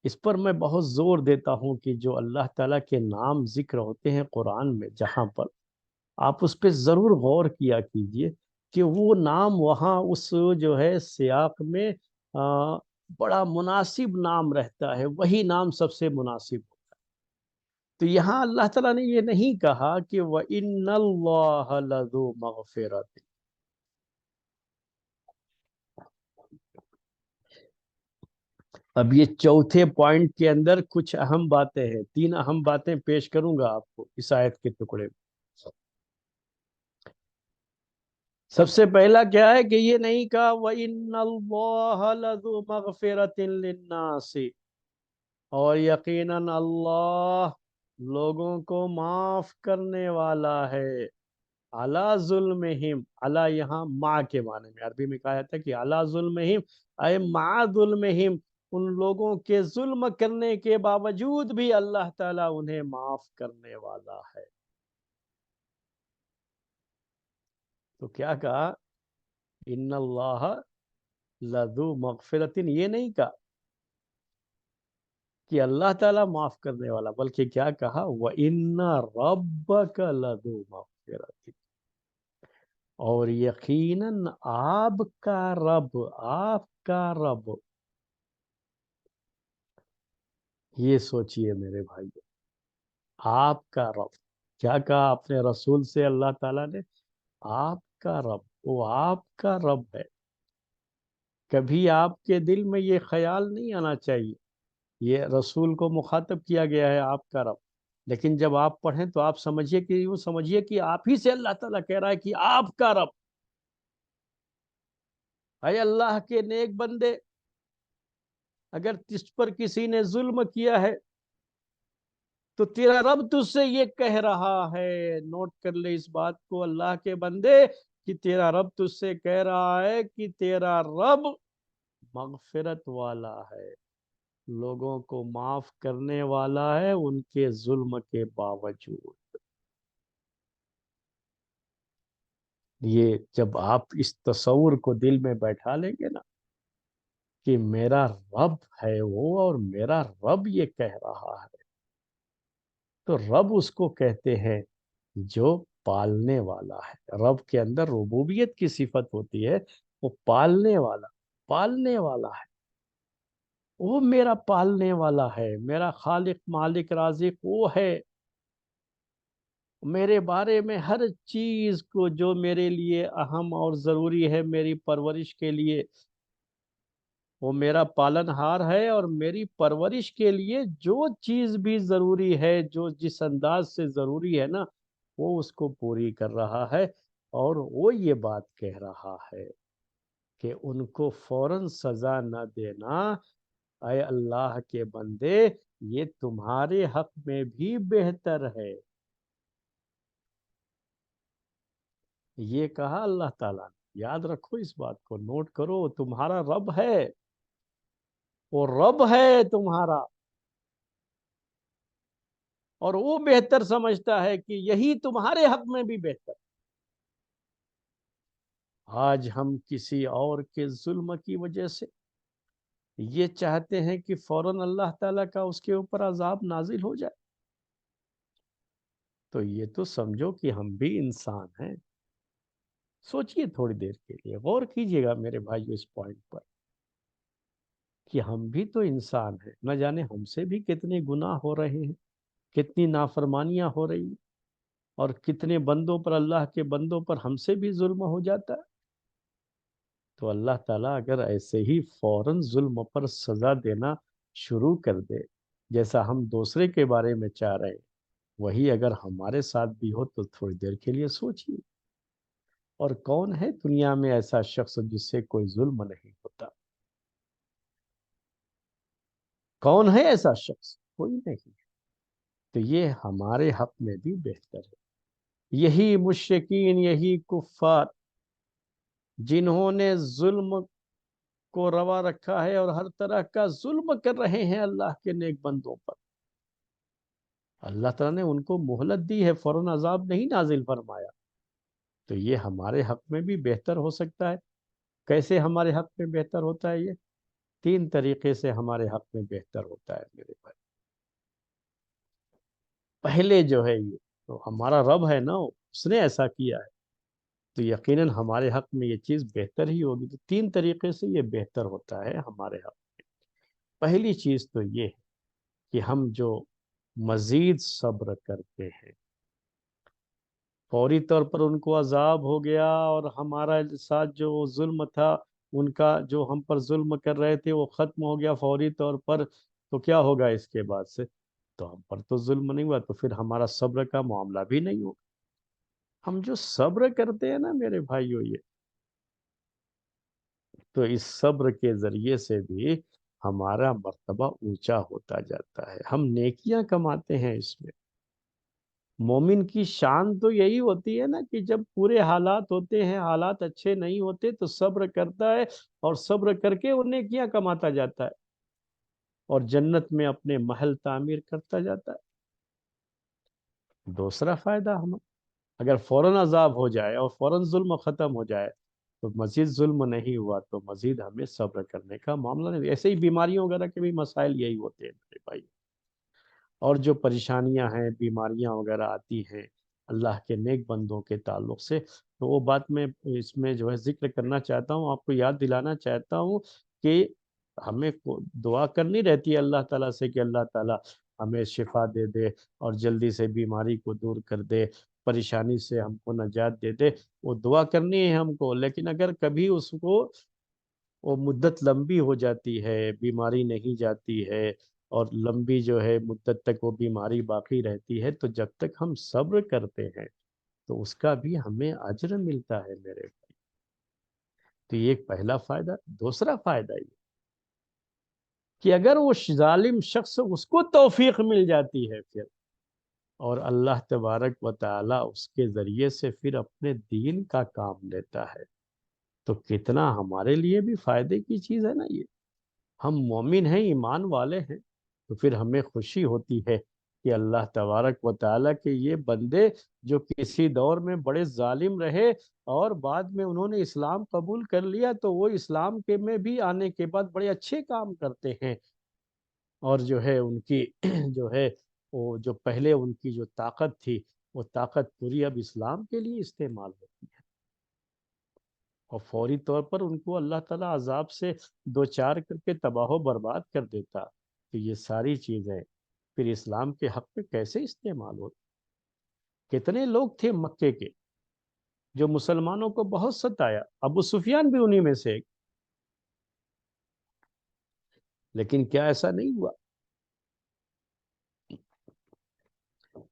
اس پر میں بہت زور دیتا ہوں کہ جو اللہ تعالیٰ کے نام ذکر ہوتے ہیں قرآن میں، جہاں پر آپ اس پہ ضرور غور کیا کیجئے کہ وہ نام وہاں اس جو ہے سیاق میں بڑا مناسب نام رہتا ہے، وہی نام سب سے مناسب ہوتا ہے۔ تو یہاں اللہ تعالیٰ نے یہ نہیں کہا کہ وَإِنَّ اللَّهَ لَذُو مَغْفِرَةٍ۔ اب یہ چوتھے پوائنٹ کے اندر کچھ اہم باتیں ہیں، 3 اہم باتیں پیش کروں گا آپ کو اس آیت کے ٹکڑے میں۔ سب سے پہلا کیا ہے کہ یہ نہیں کہا وَإِنَّ اللَّهَ لَذُو مَغْفِرَةٍ لِلنَّاسِ، اور یقیناً اللہ لوگوں کو معاف کرنے والا ہے، علی ظلمہم، علی یہاں مع کے معنی میں عربی میں کہا جاتا ہے کہ علی ظلمہم اے مع ظلمہم، ان لوگوں کے ظلم کرنے کے باوجود بھی اللہ تعالیٰ انہیں معاف کرنے والا ہے۔ تو کیا کہا؟ ان اللہ لذو مغفرۃ، یہ نہیں کہا کہ اللہ تعالیٰ معاف کرنے والا، بلکہ کیا کہا؟ وَإِنَّ رَبَّكَ لَذُو مَغْفِرَةٍ، اور یقیناً آپ کا رب، آپ کا رب، یہ سوچئے میرے بھائی، آپ کا رب، کیا کہا اپنے رسول سے اللہ تعالیٰ نے؟ آپ کا رب، وہ آپ کا رب ہے۔ کبھی آپ کے دل میں یہ خیال نہیں آنا چاہیے، یہ رسول کو مخاطب کیا گیا ہے آپ کا رب، لیکن جب آپ پڑھیں تو آپ سمجھیے کہ یوں سمجھیے کہ آپ ہی سے اللہ تعالیٰ کہہ رہا ہے کہ آپ کا رب۔ اے اللہ کے نیک بندے، اگر تجھ پر کسی نے ظلم کیا ہے تو تیرا رب تجھ سے یہ کہہ رہا ہے، نوٹ کر لے اس بات کو اللہ کے بندے، کہ تیرا رب تجھ سے کہہ رہا ہے کہ تیرا رب مغفرت والا ہے، لوگوں کو معاف کرنے والا ہے ان کے ظلم کے باوجود۔ یہ جب آپ اس تصور کو دل میں بیٹھا لیں گے نا کہ میرا رب ہے وہ، اور میرا رب یہ کہہ رہا ہے، تو رب اس کو کہتے ہیں جو پالنے والا ہے۔ رب کے اندر ربوبیت کی صفت ہوتی ہے، وہ پالنے والا، پالنے والا ہے، وہ میرا پالنے والا ہے، میرا خالق مالک رازق وہ ہے، میرے بارے میں ہر چیز کو جو میرے لیے اہم اور ضروری ہے میری پرورش کے لیے، وہ میرا پالن ہار ہے، اور میری پرورش کے لیے جو چیز بھی ضروری ہے، جو جس انداز سے ضروری ہے نا، وہ اس کو پوری کر رہا ہے۔ اور وہ یہ بات کہہ رہا ہے کہ ان کو فوراً سزا نہ دینا، اے اللہ کے بندے، یہ تمہارے حق میں بھی بہتر ہے۔ یہ کہا اللہ تعالیٰ نے، یاد رکھو اس بات کو، نوٹ کرو، تمہارا رب ہے، وہ رب ہے تمہارا، اور وہ بہتر سمجھتا ہے کہ یہی تمہارے حق میں بھی بہتر۔ آج ہم کسی اور کے ظلم کی وجہ سے یہ چاہتے ہیں کہ فوراً اللہ تعالیٰ کا اس کے اوپر عذاب نازل ہو جائے، تو یہ تو سمجھو کہ ہم بھی انسان ہیں۔ سوچئے تھوڑی دیر کے لیے، غور کیجئے گا میرے بھائیو اس پوائنٹ پر، کہ ہم بھی تو انسان ہیں، نہ جانے ہم سے بھی کتنے گناہ ہو رہے ہیں۔ کتنی نافرمانیاں ہو رہی ہیں، اور کتنے بندوں پر، اللہ کے بندوں پر ہم سے بھی ظلم ہو جاتا ہے۔ تو اللہ تعالیٰ اگر ایسے ہی فوراً ظلم پر سزا دینا شروع کر دے، جیسا ہم دوسرے کے بارے میں چاہ رہے ہیں، وہی اگر ہمارے ساتھ بھی ہو تو تھوڑی دیر کے لیے سوچیے۔ اور کون ہے دنیا میں ایسا شخص جس سے کوئی ظلم نہیں ہوتا؟ کون ہے ایسا شخص؟ کوئی نہیں۔ تو یہ ہمارے حق میں بھی بہتر ہے۔ یہی مشرکین، یہی کفار جنہوں نے ظلم کو روا رکھا ہے اور ہر طرح کا ظلم کر رہے ہیں اللہ کے نیک بندوں پر، اللہ تعالیٰ نے ان کو مہلت دی ہے، فوراً عذاب نہیں نازل فرمایا۔ تو یہ ہمارے حق میں بھی بہتر ہو سکتا ہے۔ کیسے ہمارے حق میں بہتر ہوتا ہے؟ یہ تین طریقے سے ہمارے حق میں بہتر ہوتا ہے میرے بھائی۔ پہلے جو ہے، یہ تو ہمارا رب ہے نا، اس نے ایسا کیا ہے، تو یقیناً ہمارے حق میں یہ چیز بہتر ہی ہوگی۔ تو تین طریقے سے یہ بہتر ہوتا ہے ہمارے حق میں۔ پہلی چیز تو یہ ہے کہ ہم جو مزید صبر کرتے ہیں، فوری طور پر ان کو عذاب ہو گیا اور ہمارا ساتھ جو ظلم تھا، ان کا جو ہم پر ظلم کر رہے تھے وہ ختم ہو گیا فوری طور پر، تو کیا ہوگا اس کے بعد سے؟ تو ہم پر تو ظلم نہیں ہوا، تو پھر ہمارا صبر کا معاملہ بھی نہیں ہوگا۔ ہم جو صبر کرتے ہیں نا میرے بھائیو، یہ تو اس صبر کے ذریعے سے بھی ہمارا مرتبہ اونچا ہوتا جاتا ہے، ہم نیکیاں کماتے ہیں اس میں۔ مومن کی شان تو یہی ہوتی ہے نا کہ جب پورے حالات ہوتے ہیں، حالات اچھے نہیں ہوتے، تو صبر کرتا ہے، اور صبر کر کے وہ نیکیاں کماتا جاتا ہے، اور جنت میں اپنے محل تعمیر کرتا جاتا ہے۔ دوسرا فائدہ، ہم اگر فوراً عذاب ہو جائے اور فوراً ظلم ختم ہو جائے تو مزید ظلم نہیں ہوا، تو مزید ہمیں صبر کرنے کا معاملہ نہیں۔ ایسے ہی بیماریوں وغیرہ کے بھی مسائل یہی ہوتے ہیں میرے بھائی، اور جو پریشانیاں ہیں، بیماریاں وغیرہ آتی ہیں اللہ کے نیک بندوں کے تعلق سے، تو وہ بات میں اس میں جو ہے ذکر کرنا چاہتا ہوں، آپ کو یاد دلانا چاہتا ہوں کہ ہمیں دعا کرنی رہتی ہے اللہ تعالیٰ سے کہ اللہ تعالیٰ ہمیں شفا دے دے اور جلدی سے بیماری کو دور کر دے، پریشانی سے ہم کو نجات دے دے، وہ دعا کرنی ہے ہم کو۔ لیکن اگر کبھی اس کو وہ مدت لمبی ہو جاتی ہے، بیماری نہیں جاتی ہے، اور لمبی جو ہے مدت تک وہ بیماری باقی رہتی ہے، تو جب تک ہم صبر کرتے ہیں تو اس کا بھی ہمیں اجر ملتا ہے میرے بھائی۔ تو یہ ایک پہلا فائدہ۔ دوسرا فائدہ یہ کہ اگر وہ ظالم شخص، اس کو توفیق مل جاتی ہے پھر، اور اللہ تبارک و تعالی اس کے ذریعے سے پھر اپنے دین کا کام لیتا ہے، تو کتنا ہمارے لیے بھی فائدے کی چیز ہے نا یہ۔ ہم مومن ہیں، ایمان والے ہیں، تو پھر ہمیں خوشی ہوتی ہے کہ اللہ تبارک و تعالیٰ کے یہ بندے جو کسی دور میں بڑے ظالم رہے اور بعد میں انہوں نے اسلام قبول کر لیا، تو وہ اسلام کے میں بھی آنے کے بعد بڑے اچھے کام کرتے ہیں، اور جو ہے ان کی جو ہے وہ جو پہلے ان کی جو طاقت تھی، وہ طاقت پوری اب اسلام کے لیے استعمال ہوتی ہے، اور فوری طور پر ان کو اللہ تعالیٰ عذاب سے دو چار کر کے تباہ و برباد کر دیتا۔ تو یہ ساری چیزیں پھر اسلام کے حق میں کیسے استعمال ہوتی؟ کتنے لوگ تھے مکے کے جو مسلمانوں کو بہت ستایا، ابو سفیان بھی انہی میں سے ایک، لیکن کیا ایسا نہیں ہوا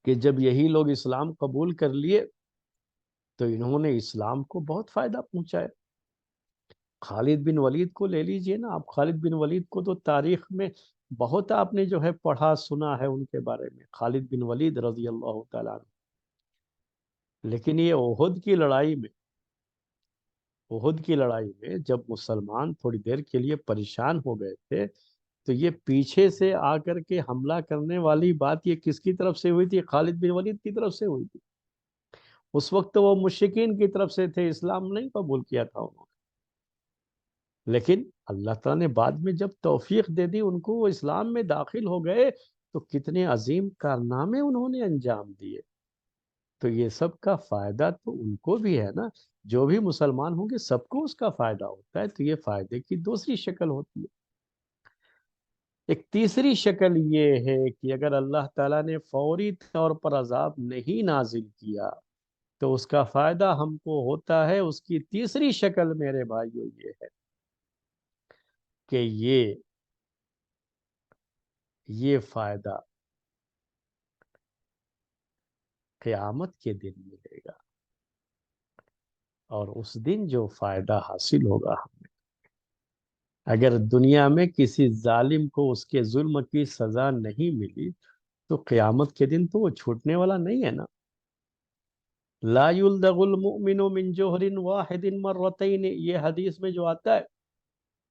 کہ جب یہی لوگ اسلام قبول کر لیے تو انہوں نے اسلام کو بہت فائدہ پہنچایا؟ خالد بن ولید کو لے لیجئے نا آپ، خالد بن ولید کو تو تاریخ میں بہت آپ نے جو ہے پڑھا سنا ہے ان کے بارے میں، خالد بن ولید رضی اللہ تعالیٰ عنہ۔ لیکن یہ احد کی لڑائی میں جب مسلمان تھوڑی دیر کے لیے پریشان ہو گئے تھے، تو یہ پیچھے سے آ کر کے حملہ کرنے والی بات یہ کس کی طرف سے ہوئی تھی؟ خالد بن ولید کی طرف سے ہوئی تھی۔ اس وقت وہ مشرکین کی طرف سے تھے، اسلام نہیں قبول کیا تھا انہوں نے، لیکن اللہ تعالیٰ نے بعد میں جب توفیق دے دی ان کو، وہ اسلام میں داخل ہو گئے، تو کتنے عظیم کارنامے انہوں نے انجام دیے۔ تو یہ سب کا فائدہ تو ان کو بھی ہے نا، جو بھی مسلمان ہوں گے سب کو اس کا فائدہ ہوتا ہے، تو یہ فائدے کی دوسری شکل ہوتی ہے۔ ایک تیسری شکل یہ ہے کہ اگر اللہ تعالیٰ نے فوری طور پر عذاب نہیں نازل کیا تو اس کا فائدہ ہم کو ہوتا ہے. اس کی تیسری شکل میرے بھائیو یہ ہے کہ یہ فائدہ قیامت کے دن ملے گا. اور اس دن جو فائدہ حاصل ہوگا ہمیں، اگر دنیا میں کسی ظالم کو اس کے ظلم کی سزا نہیں ملی تو قیامت کے دن تو وہ چھوٹنے والا نہیں ہے نا. لا يلدغ المؤمن من جوہر واحد مرتين، یہ حدیث میں جو آتا ہے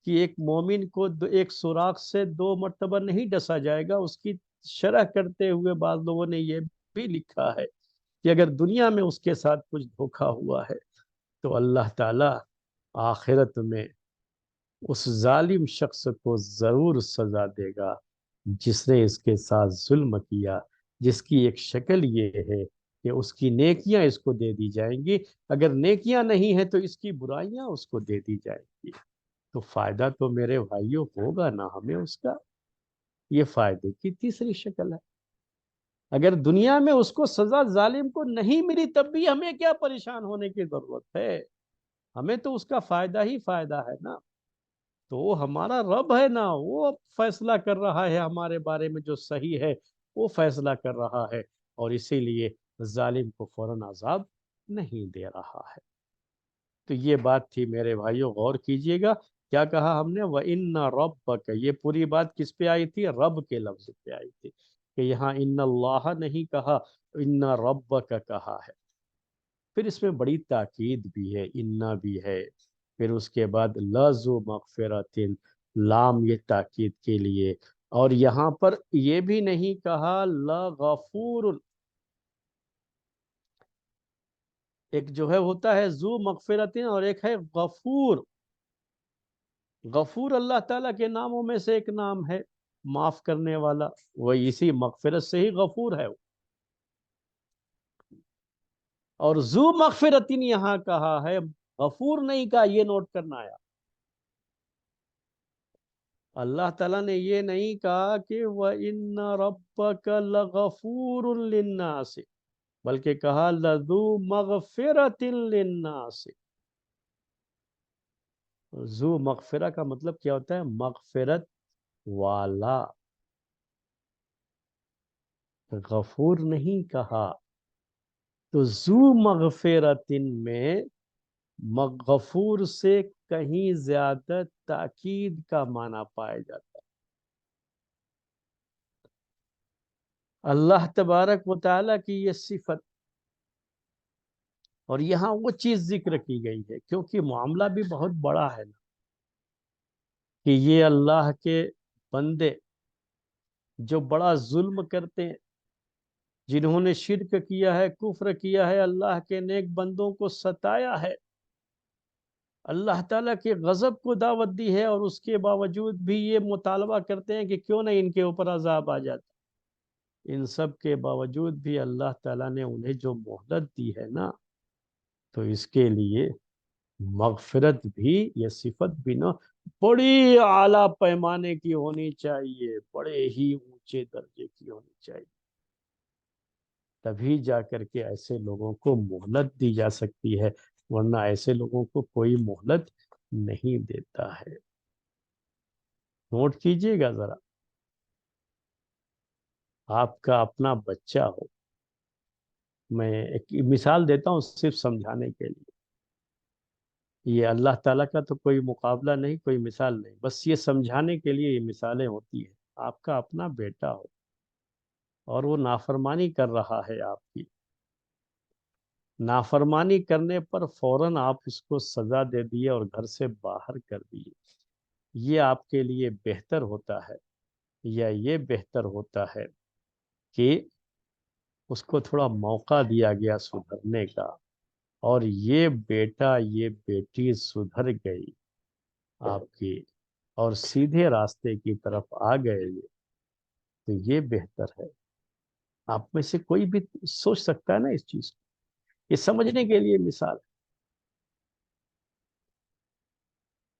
کہ ایک مومن کو ایک سوراخ سے 2 مرتبہ نہیں ڈسا جائے گا. اس کی شرح کرتے ہوئے بعض لوگوں نے یہ بھی لکھا ہے کہ اگر دنیا میں اس کے ساتھ کچھ دھوکا ہوا ہے تو اللہ تعالی آخرت میں اس ظالم شخص کو ضرور سزا دے گا جس نے اس کے ساتھ ظلم کیا، جس کی ایک شکل یہ ہے کہ اس کی نیکیاں اس کو دے دی جائیں گی، اگر نیکیاں نہیں ہیں تو اس کی برائیاں اس کو دے دی جائیں گی. تو فائدہ تو میرے بھائیوں ہوگا نا ہمیں اس کا. یہ فائدے کی تیسری شکل ہے. اگر دنیا میں اس کو سزا ظالم کو نہیں ملی تب بھی ہمیں کیا پریشان ہونے کی ضرورت ہے؟ ہمیں تو اس کا فائدہ ہی فائدہ ہے نا. تو وہ ہمارا رب ہے نا، وہ فیصلہ کر رہا ہے ہمارے بارے میں، جو صحیح ہے وہ فیصلہ کر رہا ہے، اور اسی لیے ظالم کو فوراً عذاب نہیں دے رہا ہے. تو یہ بات تھی میرے بھائیوں، غور کیجئے گا. کیا کہا ہم نے؟ وَإِنَّ رَبَّكَ، یہ پوری بات کس پہ آئی تھی؟ رب کے لفظ پہ آئی تھی، کہ یہاں ان اللہ نہیں کہا، ان ربک کہا ہے. پھر اس میں بڑی تاکید بھی ہے، انا بھی ہے. پھر اس کے بعد لذو مغفرت، لام یہ تاکید کے لیے. اور یہاں پر یہ بھی نہیں کہا لغفور، ایک جو ہے ہوتا ہے ذو مغفرت اور ایک ہے غفور. غفور اللہ تعالیٰ کے ناموں میں سے ایک نام ہے، معاف کرنے والا. وہ اسی مغفرت سے ہی غفور ہے. اور ذو مغفرت یہاں کہا ہے، غفور نہیں کہا. یہ نوٹ کرنا آیا، اللہ تعالیٰ نے یہ نہیں کہا کہ وَإِنَّ رَبَّكَ لَغَفُورٌ لِلنَّاسِ، بلکہ کہا لَذُو مَغْفِرَةٍ لِلنَّاسِ. ذو مغفرہ کا مطلب کیا ہوتا ہے؟ مغفرت والا. غفور نہیں کہا. تو ذو مغفرت میں غفور سے کہیں زیادہ تاکید کا معنی پایا جاتا ہے. اللہ تبارک و تعالیٰ کی یہ صفت، اور یہاں وہ چیز ذکر کی گئی ہے کیونکہ معاملہ بھی بہت بڑا ہے نا، کہ یہ اللہ کے بندے جو بڑا ظلم کرتے ہیں، جنہوں نے شرک کیا ہے، کفر کیا ہے، اللہ کے نیک بندوں کو ستایا ہے، اللہ تعالیٰ کے غضب کو دعوت دی ہے، اور اس کے باوجود بھی یہ مطالبہ کرتے ہیں کہ کیوں نہ ان کے اوپر عذاب آ جاتا. ان سب کے باوجود بھی اللہ تعالیٰ نے انہیں جو مہلت دی ہے نا، تو اس کے لیے مغفرت بھی، یہ صفت بھی نا بڑی اعلیٰ پیمانے کی ہونی چاہیے، بڑے ہی اونچے درجے کی ہونی چاہیے. تبھی جا کر کے ایسے لوگوں کو مہلت دی جا سکتی ہے، ورنہ ایسے لوگوں کو کوئی مہلت نہیں دیتا ہے. نوٹ کیجئے گا ذرا، آپ کا اپنا بچہ ہو، میں ایک مثال دیتا ہوں صرف سمجھانے کے لیے. یہ اللہ تعالیٰ کا تو کوئی مقابلہ نہیں، کوئی مثال نہیں، بس یہ سمجھانے کے لیے یہ مثالیں ہوتی ہیں. آپ کا اپنا بیٹا ہو اور وہ نافرمانی کر رہا ہے آپ کی، نافرمانی کرنے پر فوراً آپ اس کو سزا دے دیے اور گھر سے باہر کر دیے. یہ آپ کے لیے بہتر ہوتا ہے، یا یہ بہتر ہوتا ہے کہ اس کو تھوڑا موقع دیا گیا سدھرنے کا، اور یہ بیٹا یہ بیٹی سدھر گئی آپ کی اور سیدھے راستے کی طرف آ گئے، تو یہ بہتر ہے. آپ میں سے کوئی بھی سوچ سکتا ہے نا اس چیز کو، یہ سمجھنے کے لیے مثال ہے.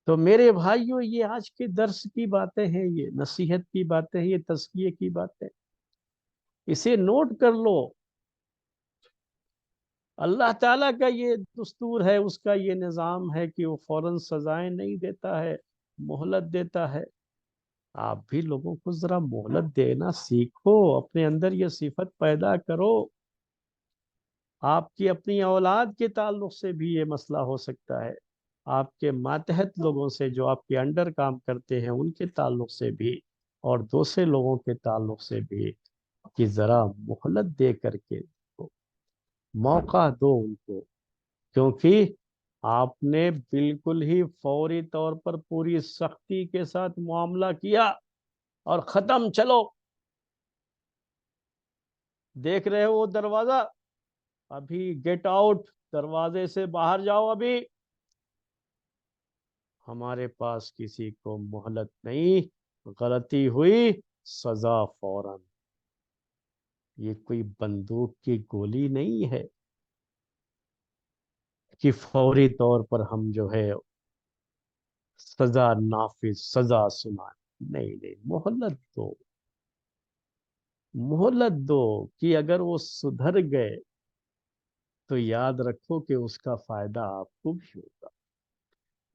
تو میرے بھائیوں، یہ آج کے درس کی باتیں ہیں، یہ نصیحت کی باتیں ہیں، یہ تزکیے کی باتیں، اسے نوٹ کر لو۔ اللہ تعالیٰ کا یہ دستور ہے، اس کا یہ نظام ہے کہ وہ فوراً سزائیں نہیں دیتا ہے، مہلت دیتا ہے۔ آپ بھی لوگوں کو ذرا مہلت دینا سیکھو، اپنے اندر یہ صفت پیدا کرو۔ آپ کی اپنی اولاد کے تعلق سے بھی یہ مسئلہ ہو سکتا ہے، آپ کے ماتحت لوگوں سے جو آپ کے انڈر کام کرتے ہیں ان کے تعلق سے بھی، اور دوسرے لوگوں کے تعلق سے بھی، کہ ذرا مہلت دے کر کے موقع دو ان کو، کیونکہ آپ نے بالکل ہی فوری طور پر پوری سختی کے ساتھ معاملہ کیا اور ختم، چلو دیکھ رہے ہو وہ دروازہ، ابھی گیٹ آؤٹ، دروازے سے باہر جاؤ ابھی۔ ہمارے پاس کسی کو مہلت نہیں، غلطی ہوئی سزا فوراً۔ یہ کوئی بندوق کی گولی نہیں ہے کہ فوری طور پر ہم جو ہے سزا نافذ، سزا سنائیں۔ نہیں نہیں، مہلت دو، مہلت دو، کہ اگر وہ سدھر گئے تو یاد رکھو کہ اس کا فائدہ آپ کو بھی ہوگا۔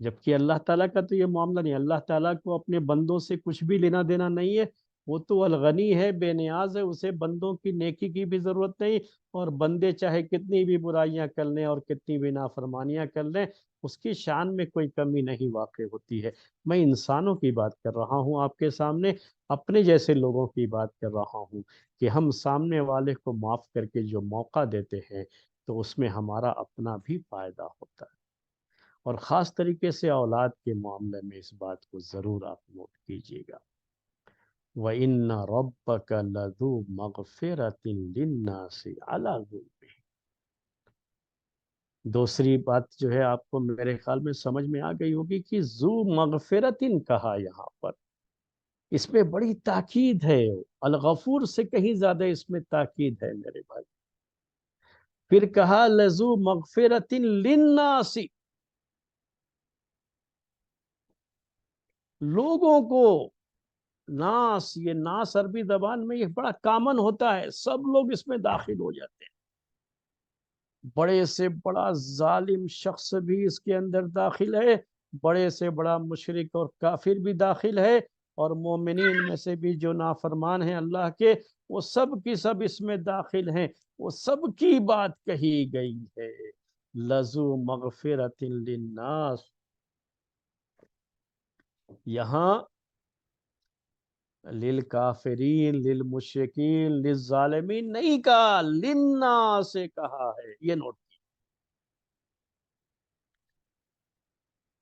جبکہ اللہ تعالیٰ کا تو یہ معاملہ نہیں، اللہ تعالیٰ کو اپنے بندوں سے کچھ بھی لینا دینا نہیں ہے، وہ تو الغنی ہے، بے نیاز ہے، اسے بندوں کی نیکی کی بھی ضرورت نہیں، اور بندے چاہے کتنی بھی برائیاں کر لیں اور کتنی بھی نافرمانیاں کر لیں، اس کی شان میں کوئی کمی نہیں واقع ہوتی ہے۔ میں انسانوں کی بات کر رہا ہوں آپ کے سامنے، اپنے جیسے لوگوں کی بات کر رہا ہوں، کہ ہم سامنے والے کو معاف کر کے جو موقع دیتے ہیں تو اس میں ہمارا اپنا بھی فائدہ ہوتا ہے، اور خاص طریقے سے اولاد کے معاملے میں اس بات کو ضرور آپ نوٹ کیجیے گا۔ وَإِنَّ رَبَّكَ لَذُو مَغْفِرَةٍ لِلنَّاسِ عَلَىٰ ظُلْمِهِمْ۔ دوسری بات جو ہے آپ کو میرے خیال میں سمجھ میں آ گئی ہوگی کہ ذو مغفرتن کہا یہاں پر، اس میں بڑی تاکید ہے، الغفور سے کہیں زیادہ اس میں تاکید ہے میرے بھائی۔ پھر کہا لذو مغفرتن للناس، لوگوں کو، ناس، یہ ناس عربی زبان میں یہ بڑا کامن ہوتا ہے، سب لوگ اس میں داخل ہو جاتے ہیں، بڑے سے بڑا ظالم شخص بھی اس کے اندر داخل ہے، بڑے سے بڑا مشرک اور کافر بھی داخل ہے، اور مومنین میں سے بھی جو نافرمان ہیں اللہ کے، وہ سب کی سب اس میں داخل ہیں، وہ سب کی بات کہی گئی ہے۔ لذو مغفرت للناس، یہاں للکافرین، للمشرکین، للظالمین نہیں کہا، للناس سے کہا ہے، یہ نوٹ۔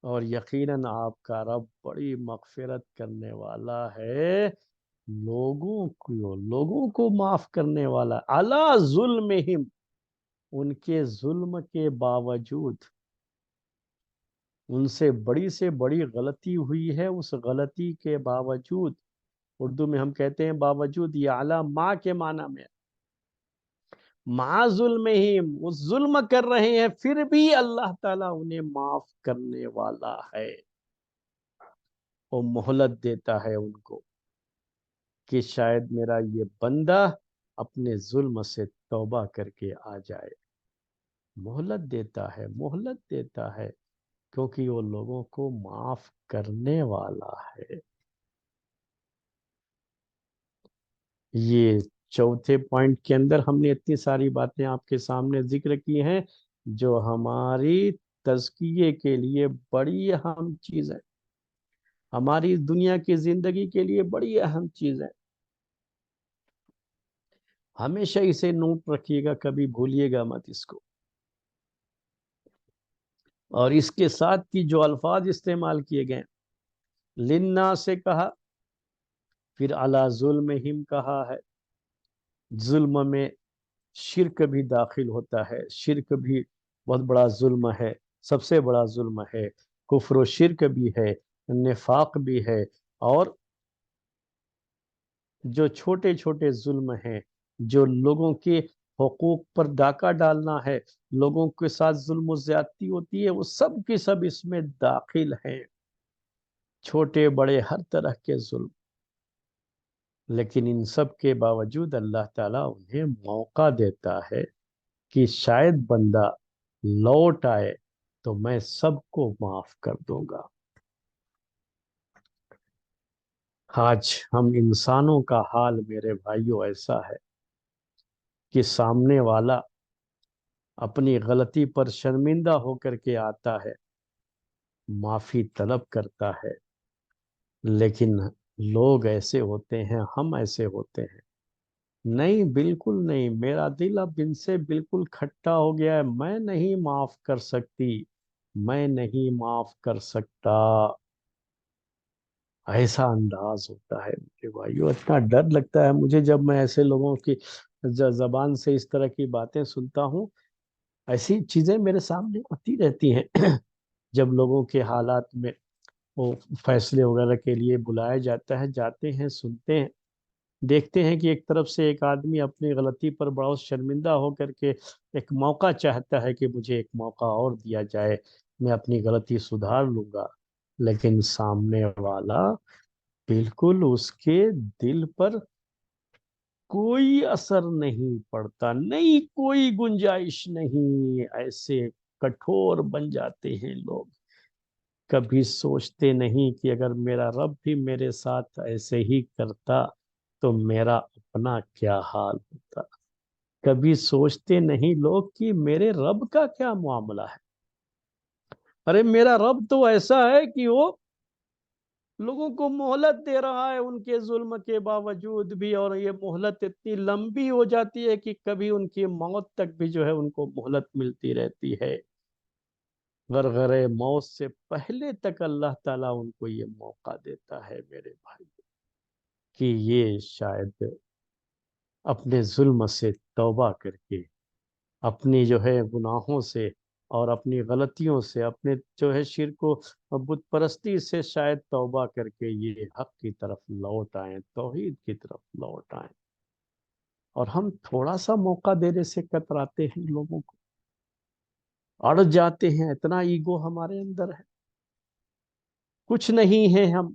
اور یقیناً آپ کا رب بڑی مغفرت کرنے والا ہے، لوگوں کو معاف کرنے والا، علی ظلمہم، ان کے ظلم کے باوجود، ان سے بڑی غلطی ہوئی ہے، اس غلطی کے باوجود، اردو میں ہم کہتے ہیں باوجود، یہ اعلیٰ ما کے معنی میں، مع ظلمہم، وہ ظلم کر رہے ہیں پھر بھی اللہ تعالیٰ انہیں معاف کرنے والا ہے، وہ مہلت دیتا ہے ان کو، کہ شاید میرا یہ بندہ اپنے ظلم سے توبہ کر کے آ جائے، مہلت دیتا ہے، مہلت دیتا ہے، کیونکہ وہ لوگوں کو معاف کرنے والا ہے۔ یہ چوتھے پوائنٹ کے اندر ہم نے اتنی ساری باتیں آپ کے سامنے ذکر کی ہیں جو ہماری تزکیے کے لیے بڑی اہم چیز ہے، ہماری دنیا کی زندگی کے لیے بڑی اہم چیز ہے، ہمیشہ اسے نوٹ رکھیے گا، کبھی بھولیے گا مت اس کو۔ اور اس کے ساتھ کی جو الفاظ استعمال کیے گئے، لنا سے کہا، پھر علی ظلمہم کہا ہے، ظلم میں شرک بھی داخل ہوتا ہے، شرک بھی بہت بڑا ظلم ہے، سب سے بڑا ظلم ہے، کفر و شرک بھی ہے، نفاق بھی ہے، اور جو چھوٹے چھوٹے ظلم ہیں، جو لوگوں کے حقوق پر ڈاکہ ڈالنا ہے، لوگوں کے ساتھ ظلم و زیادتی ہوتی ہے، وہ سب کی سب اس میں داخل ہیں۔ چھوٹے بڑے ہر طرح کے ظلم، لیکن ان سب کے باوجود اللہ تعالیٰ انہیں موقع دیتا ہے کہ شاید بندہ لوٹ آئے تو میں سب کو معاف کر دوں گا۔ آج ہم انسانوں کا حال میرے بھائیوں ایسا ہے کہ سامنے والا اپنی غلطی پر شرمندہ ہو کر کے آتا ہے، معافی طلب کرتا ہے، لیکن لوگ ایسے ہوتے ہیں، ہم ایسے ہوتے ہیں، نہیں بالکل نہیں، میرا دل اب ان سے بالکل کھٹا ہو گیا ہے، میں نہیں معاف کر سکتی، میں نہیں معاف کر سکتا۔ ایسا انداز ہوتا ہے میرے بھائیو، اتنا ڈر لگتا ہے مجھے جب میں ایسے لوگوں کی زبان سے اس طرح کی باتیں سنتا ہوں۔ ایسی چیزیں میرے سامنے آتی رہتی ہیں جب لوگوں کے حالات میں وہ فیصلے وغیرہ کے لیے بلایا جاتا ہے، جاتے ہیں، سنتے ہیں، دیکھتے ہیں کہ ایک طرف سے ایک آدمی اپنی غلطی پر بہت شرمندہ ہو کر کے ایک موقع چاہتا ہے کہ مجھے ایک موقع اور دیا جائے، میں اپنی غلطی سدھار لوں گا، لیکن سامنے والا بالکل اس کے دل پر کوئی اثر نہیں پڑتا، نہیں کوئی گنجائش نہیں، ایسے کٹھور بن جاتے ہیں لوگ۔ کبھی سوچتے نہیں کہ اگر میرا رب بھی میرے ساتھ ایسے ہی کرتا تو میرا اپنا کیا حال ہوتا۔ کبھی سوچتے نہیں لوگ کہ میرے رب کا کیا معاملہ ہے۔ ارے میرا رب تو ایسا ہے کہ وہ لوگوں کو مہلت دے رہا ہے ان کے ظلم کے باوجود بھی، اور یہ مہلت اتنی لمبی ہو جاتی ہے کہ کبھی ان کی موت تک بھی جو ہے ان کو مہلت ملتی رہتی ہے۔ غرغرے موت سے پہلے تک اللہ تعالیٰ ان کو یہ موقع دیتا ہے میرے بھائی کہ یہ شاید اپنے ظلم سے توبہ کر کے، اپنی جو ہے گناہوں سے اور اپنی غلطیوں سے، اپنے جو ہے شرک و بت پرستی سے شاید توبہ کر کے یہ حق کی طرف لوٹ آئیں، توحید کی طرف لوٹ آئیں۔ اور ہم تھوڑا سا موقع دینے سے کتراتے ہیں، لوگوں کو اڑ جاتے ہیں، اتنا ایگو ہمارے اندر ہے، کچھ نہیں ہے ہم،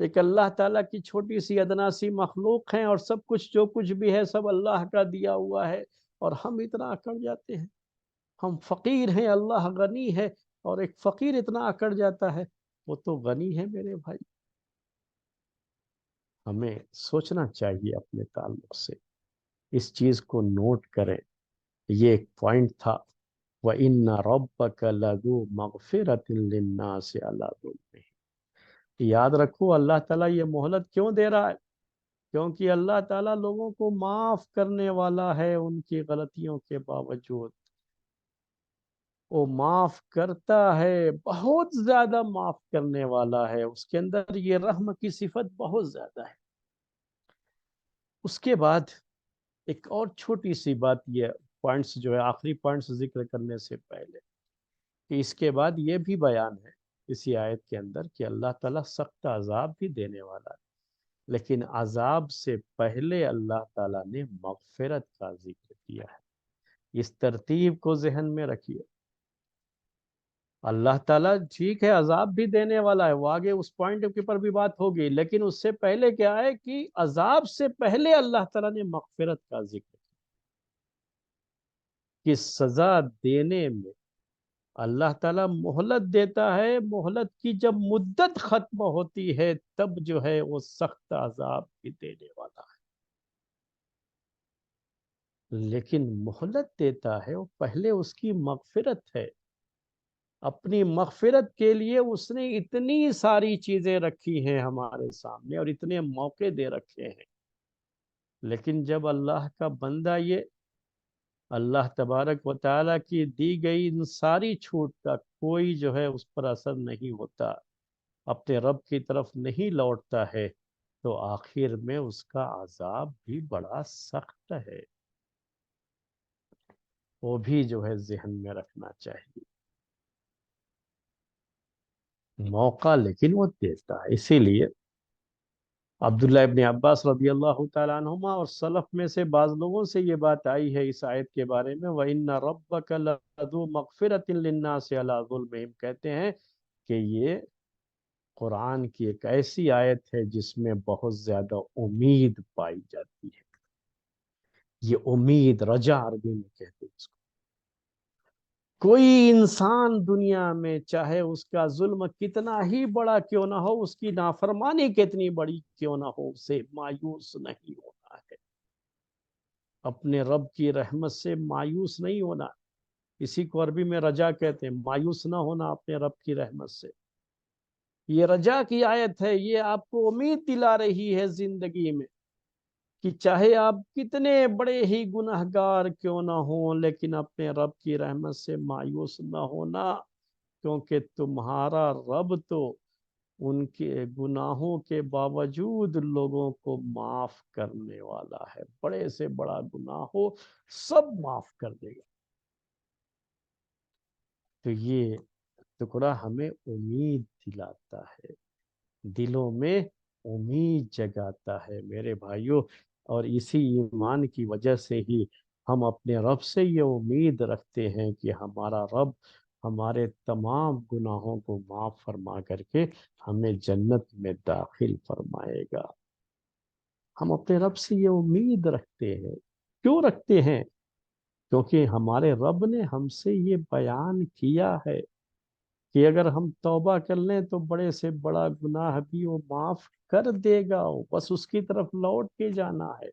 ایک اللہ تعالیٰ کی چھوٹی سی ادنا سی مخلوق ہیں، اور سب کچھ جو کچھ بھی ہے سب اللہ کا دیا ہوا ہے، اور ہم اتنا اکڑ جاتے ہیں۔ ہم فقیر ہیں، اللہ غنی ہے، اور ایک فقیر اتنا اکڑ جاتا ہے، وہ تو غنی ہے میرے بھائی۔ ہمیں سوچنا چاہیے اپنے تعلق سے، اس چیز کو نوٹ کریں۔ یہ ایک پوائنٹ تھا، وَإِنَّ رَبَّكَ لَذُو مَغْفِرَةٍ لِلنَّاسِ عَلَىٰ ظُلْمِهِمْ۔ یاد رکھو اللہ تعالیٰ یہ مہلت کیوں دے رہا ہے؟ کیونکہ اللہ تعالیٰ لوگوں کو معاف کرنے والا ہے ان کی غلطیوں کے باوجود۔ وہ معاف کرتا ہے، بہت زیادہ معاف کرنے والا ہے، اس کے اندر یہ رحم کی صفت بہت زیادہ ہے۔ اس کے بعد ایک اور چھوٹی سی بات، یہ پوائنٹس جو ہے آخری پوائنٹس ذکر کرنے سے پہلے، کہ اس کے بعد یہ بھی بیان ہے اسی آیت کے اندر کہ اللہ تعالیٰ سخت عذاب بھی دینے والا ہے، لیکن عذاب سے پہلے اللہ تعالیٰ نے مغفرت کا ذکر کیا ہے۔ اس ترتیب کو ذہن میں رکھیے، اللہ تعالیٰ ٹھیک ہے عذاب بھی دینے والا ہے، وہ آگے اس پوائنٹ کے پر بھی بات ہوگی، لیکن اس سے پہلے کیا ہے کہ عذاب سے پہلے اللہ تعالیٰ نے مغفرت کا ذکر کیا، کہ سزا دینے میں اللہ تعالیٰ مہلت دیتا ہے، مہلت کی جب مدت ختم ہوتی ہے تب جو ہے وہ سخت عذاب بھی دینے والا ہے، لیکن مہلت دیتا ہے وہ پہلے اس کی مغفرت ہے۔ اپنی مغفرت کے لیے اس نے اتنی ساری چیزیں رکھی ہیں ہمارے سامنے اور اتنے موقع دے رکھے ہیں، لیکن جب اللہ کا بندہ یہ اللہ تبارک و تعالیٰ کی دی گئی ان ساری چھوٹ کا کوئی جو ہے اس پر اثر نہیں ہوتا، اپنے رب کی طرف نہیں لوٹتا ہے، تو آخر میں اس کا عذاب بھی بڑا سخت ہے، وہ بھی جو ہے ذہن میں رکھنا چاہیے۔ موقع لیکن وہ دیتا ہے، اسی لیے عبداللہ ابن عباس رضی اللہ تعالیٰ عنہما اور سلف میں سے بعض لوگوں سے یہ بات آئی ہے اس آیت کے بارے میں، وَإِنَّ رَبَّكَ لَذُو مَغْفِرَةٍ لِلنَّاسِ عَلَىٰ ظُلْمِهِمْ، کہتے ہیں کہ یہ قرآن کی ایک ایسی آیت ہے جس میں بہت زیادہ امید پائی جاتی ہے. یہ امید، رجا عربی میں کہتے ہیں اس کو. کوئی انسان دنیا میں چاہے اس کا ظلم کتنا ہی بڑا کیوں نہ ہو، اس کی نافرمانی کتنی بڑی کیوں نہ ہو، اسے مایوس نہیں ہونا ہے. اپنے رب کی رحمت سے مایوس نہیں ہونا. اسی کو عربی میں رجا کہتے ہیں، مایوس نہ ہونا اپنے رب کی رحمت سے. یہ رجا کی آیت ہے، یہ آپ کو امید دلا رہی ہے زندگی میں کہ چاہے آپ کتنے بڑے ہی گنہگار کیوں نہ ہوں، لیکن اپنے رب کی رحمت سے مایوس نہ ہونا، کیونکہ تمہارا رب تو ان کے گناہوں کے باوجود لوگوں کو معاف کرنے والا ہے. بڑے سے بڑا گناہ ہو سب معاف کر دے گا. تو یہ ٹکڑا ہمیں امید دلاتا ہے، دلوں میں امید جگاتا ہے میرے بھائیوں. اور اسی ایمان کی وجہ سے ہی ہم اپنے رب سے یہ امید رکھتے ہیں کہ ہمارا رب ہمارے تمام گناہوں کو معاف فرما کر کے ہمیں جنت میں داخل فرمائے گا. ہم اپنے رب سے یہ امید رکھتے ہیں. کیوں رکھتے ہیں؟ کیونکہ ہمارے رب نے ہم سے یہ بیان کیا ہے کہ اگر ہم توبہ کر لیں تو بڑے سے بڑا گناہ بھی وہ معاف کر دے گا. بس اس کی طرف لوٹ کے جانا ہے.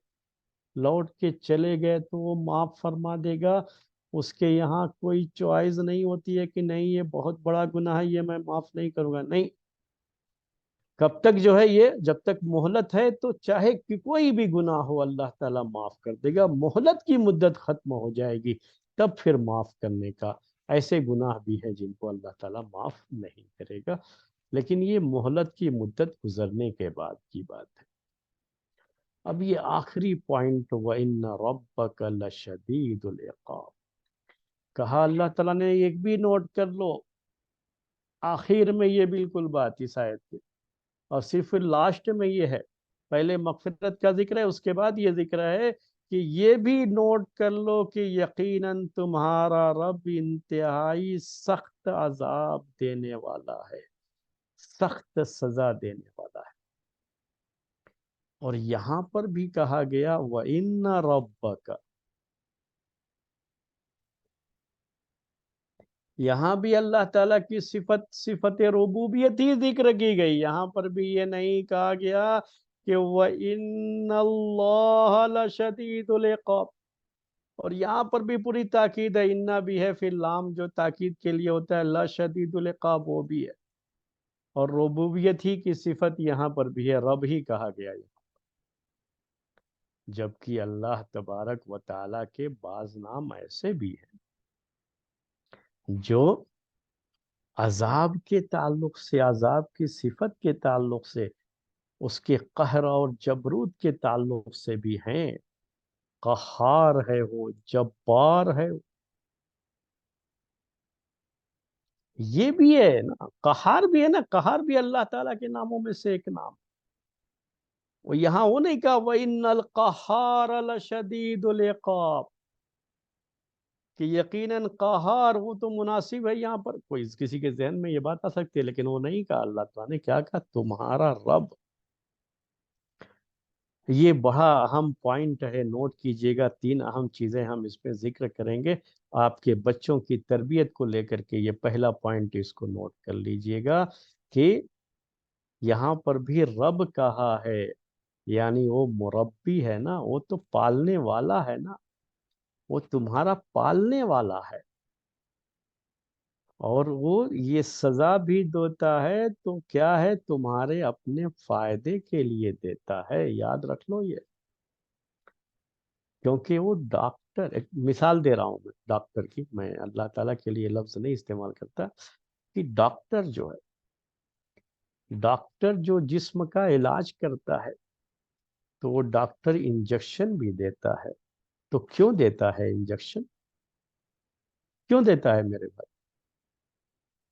لوٹ کے چلے گئے تو وہ معاف فرما دے گا. اس کے یہاں کوئی چوائس نہیں ہوتی ہے کہ نہیں یہ بہت بڑا گناہ ہے، یہ میں معاف نہیں کروں گا. نہیں، کب تک جو ہے یہ جب تک مہلت ہے تو چاہے کہ کوئی بھی گناہ ہو اللہ تعالیٰ معاف کر دے گا. مہلت کی مدت ختم ہو جائے گی تب پھر معاف کرنے کا. ایسے گناہ بھی ہیں جن کو اللہ تعالیٰ معاف نہیں کرے گا، لیکن یہ مہلت کی مدت گزرنے کے بعد کی بات ہے. اب یہ آخری پوائنٹ، وَإِنَّ رَبَّكَ لَشَدِيدُ الْعِقَابِ، کہا اللہ تعالیٰ نے ایک بھی نوٹ کر لو آخر میں یہ بالکل بات اس آیت کی، اور صرف لاسٹ میں یہ ہے. پہلے مغفرت کا ذکر ہے، اس کے بعد یہ ذکر ہے کہ یہ بھی نوٹ کر لو کہ یقیناً تمہارا رب انتہائی سخت عذاب دینے والا ہے، سخت سزا دینے والا ہے. اور یہاں پر بھی کہا گیا وَإِنَّ رَبَّكَ، یہاں بھی اللہ تعالیٰ کی صفت ربوبیت ہی ذکر کی گئی. یہاں پر بھی یہ نہیں کہا گیا کہ وَإِنَّ اللَّهَ لَشَدِيدُ الْعِقَابِ. اور یہاں پر بھی پوری تاکید ہے، انّا بھی ہے، پھر لام جو تاکید کے لیے ہوتا ہے، لَشَدِيدُ الْعِقَابِ وہ بھی ہے. اور ربوبیت ہی کی صفت یہاں پر بھی ہے، رب ہی کہا گیا ہے. جبکہ اللہ تبارک و تعالیٰ کے بعض نام ایسے بھی ہیں جو عذاب کے تعلق سے، عذاب کی صفت کے تعلق سے، اس کے قہر اور جبروت کے تعلق سے بھی ہیں. قہار ہے وہ، جبار ہے. یہ بھی ہے نا، قہار بھی ہے نا. قہار بھی اللہ تعالیٰ کے ناموں میں سے ایک نام. وہ یہاں وہ نہیں کہا وَإِنَّ الْقَحَّارَ لَشَدِيدُ الْعِقَابِ کہ یقیناً قہار وہ تو مناسب ہے. یہاں پر کوئی کسی کے ذہن میں یہ بات آ سکتی ہے، لیکن وہ نہیں کہا. اللہ تعالیٰ نے کیا کہا؟ تمہارا رب. یہ بڑا اہم پوائنٹ ہے، نوٹ کیجئے گا. 3 اہم چیزیں ہم اس پہ ذکر کریں گے آپ کے بچوں کی تربیت کو لے کر کے. یہ پہلا پوائنٹ، اس کو نوٹ کر لیجئے گا کہ یہاں پر بھی رب کہا ہے، یعنی وہ مربی ہے نا، وہ تو پالنے والا ہے نا، وہ تمہارا پالنے والا ہے. اور وہ یہ سزا بھی دیتا ہے تو کیا ہے؟ تمہارے اپنے فائدے کے لیے دیتا ہے. یاد رکھ لو یہ. کیونکہ وہ ڈاکٹر، ایک مثال دے رہا ہوں میں ڈاکٹر کی، میں اللہ تعالیٰ کے لیے لفظ نہیں استعمال کرتا، کہ ڈاکٹر جو ہے، ڈاکٹر جو جسم کا علاج کرتا ہے تو وہ ڈاکٹر انجیکشن بھی دیتا ہے. تو کیوں دیتا ہے انجیکشن؟ کیوں دیتا ہے میرے بھائی؟